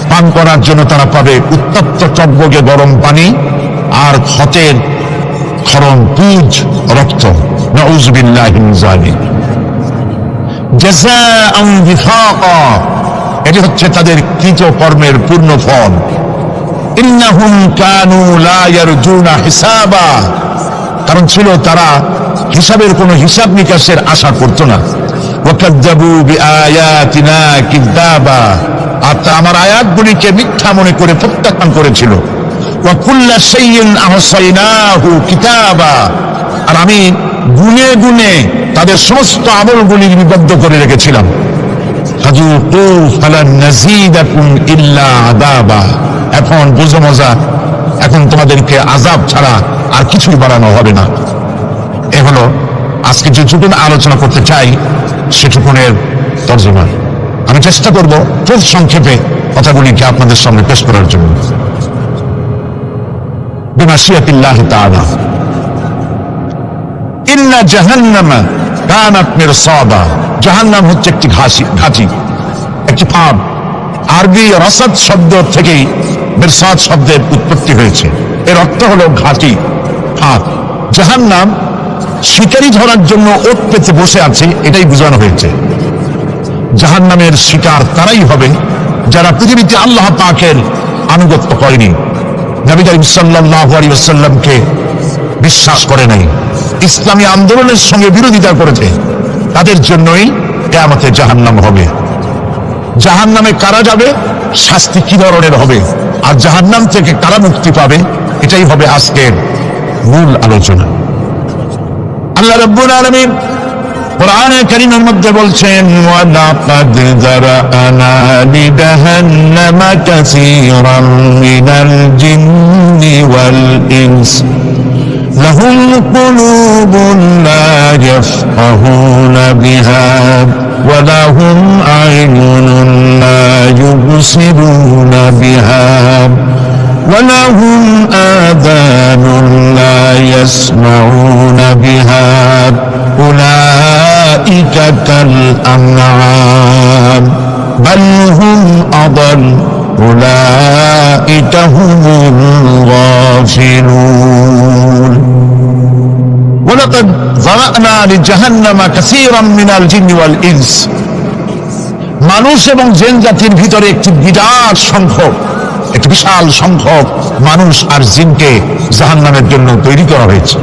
পান করার জন্য তারা পাবে উত্তপ্ত টকবগে গরম পানি আর ক্ষতের ক্ষরণ পুজ রক্ত নাউযু বিল্লাহি মিন যালিক জাযাআন বিফাকা এটি হচ্ছে তাদের কৃত কর্মের পূর্ণ ফল ইন্নাহুম কানু লা ইয়ারজুনা হিসাবা কারণ ছিল তারা হিসাবের কোনো হিসাব নিকাশের আশা করত না ওয়াকাযযাবু বিআয়াতিনা কিযাবা আর আমার আয়াতগুলিকে মিথ্যা মনে করে প্রত্যাখ্যান করেছিল ওয়া কুল্লা শাইইন আহসাইনাহু কিতাবা আর আমি গুনে গুনে তাদের সমস্ত আমলগুলি লিপিবদ্ধ করে রেখেছিলাম ফাযুকু ফালান নাযীদাকুম ইল্লা আযাবা এখন বুঝো মজা এখন তোমাদেরকে আযাব ছাড়া আর কিছুই বাড়ানো হবে না এ হলো আজকে যেটুকু আলোচনা করতে চাই সেটুকুনের তর্জমা আমি চেষ্টা করব খুব সংক্ষেপে কথাগুলিকে আপনাদের সামনে পেশ করার জন্য বিমাশিয়াতিল্লাহি তাআলা ইন্না জাহান্নামা কানাত মিরসাদা জাহান্নাম হচ্ছে একটি ঘাঁটি একটি ফাঁদ আরবি রাসাদ শব্দ থেকেই মিরসাদ শব্দের উৎপত্তি হয়েছে এর অর্থ হলো ঘাঁটি ফাঁদ জাহান্নাম শিকারি ধরার জন্য ওট পেতে বসে আছে এটাই বোঝানো হয়েছে জাহান্নামের শিকার তারাই হবে যারা পৃথিবীতে আল্লাহ পাকের আনুগত্য করেনি নবী করিম সাল্লাল্লাহু আলাইহি ওয়াসাল্লামকে বিশ্বাস করে নাই ইসলামী আন্দোলনের সঙ্গে বিরোধিতা করেছে তাদের জন্যই কিয়ামতে জাহান্নাম হবে জাহান্নামে কারা যাবে শাস্তি কি ধরনের হবে আর জাহান্নাম থেকে কারা মুক্তি পাবে এটাই হবে আজকের মূল আলোচনা আল্লাহ রাব্বুল আলামিন কোরআনে কারীমের মধ্যে বলছেন ওয়া লাকাদ যারানা লিজাহান্নামা কাসীরাম মিনাল জিন্নি ওয়াল ইনস লাহুম কুলুবুন লা ইয়াফকাহুনা বিহা ওয়া লাহুম আ'ইনুন লা ইউবসিরুনা বিহা ولهم آذان لا يسمعون بها أولئك كالأنعام بل هم أضل أولئك هم الغافلون ولقد ذرأنا لجهنم كثيرا من الجن والإنس মানুষ এবং জিন জাতির ভিতরে একটি বিরাট সংখ্যক একটি বিশাল সংখ্যক মানুষ আর জিনকে জাহান্নামের জন্য তৈরি করা হয়েছে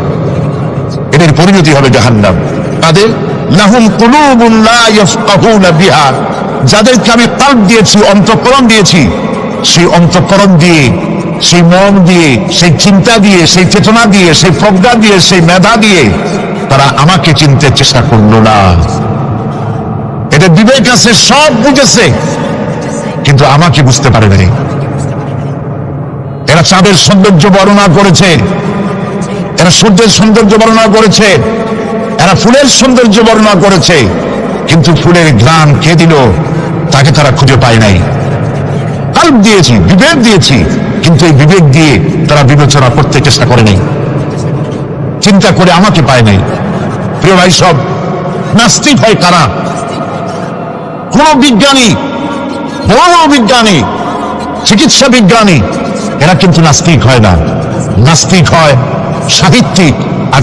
এদের পরিণতি হবে জাহান্নাম তাদের লাহুম কুলুবুন লা ইয়াফকাহুনা বিহা যাদেরকে আমি কলব দিয়েছি অন্তঃকরণ দিয়েছি সেই অন্তঃকরণ দিয়ে, সেই মন দিয়ে, সেই চিন্তা দিয়ে, সেই চেতনা দিয়ে, সেই প্রজ্ঞা দিয়ে, সেই মেধা দিয়ে তারা আমাকে চিনতে চেষ্টা করলো না। এদের বিবেক আছে, সব বুঝেছে, কিন্তু আমাকে বুঝতে পারে নাই। এরা চাঁদের সৌন্দর্য বর্ণনা করেছে, এরা সূর্যের সৌন্দর্য বর্ণনা করেছে, এরা ফুলের সৌন্দর্য বর্ণনা করেছে, কিন্তু ফুলের ঘ্রাণ কে দিল তাকে তারা খুঁজে পায় নাই। কাল্প দিয়েছি, বিবেক দিয়েছি, কিন্তু এই বিবেক দিয়ে তারা বিবেচনা করতে চেষ্টা করে নাই, চিন্তা করে আমাকে পায় নাই। প্রিয় ভাই, সব নাস্তিক হয় কারা? কোন বিজ্ঞানী, বড় বিজ্ঞানী, চিকিৎসা বিজ্ঞানী, এরা কিন্তু নাস্তিক হয় না। নাস্তিক হয় সাহিত্যিক আর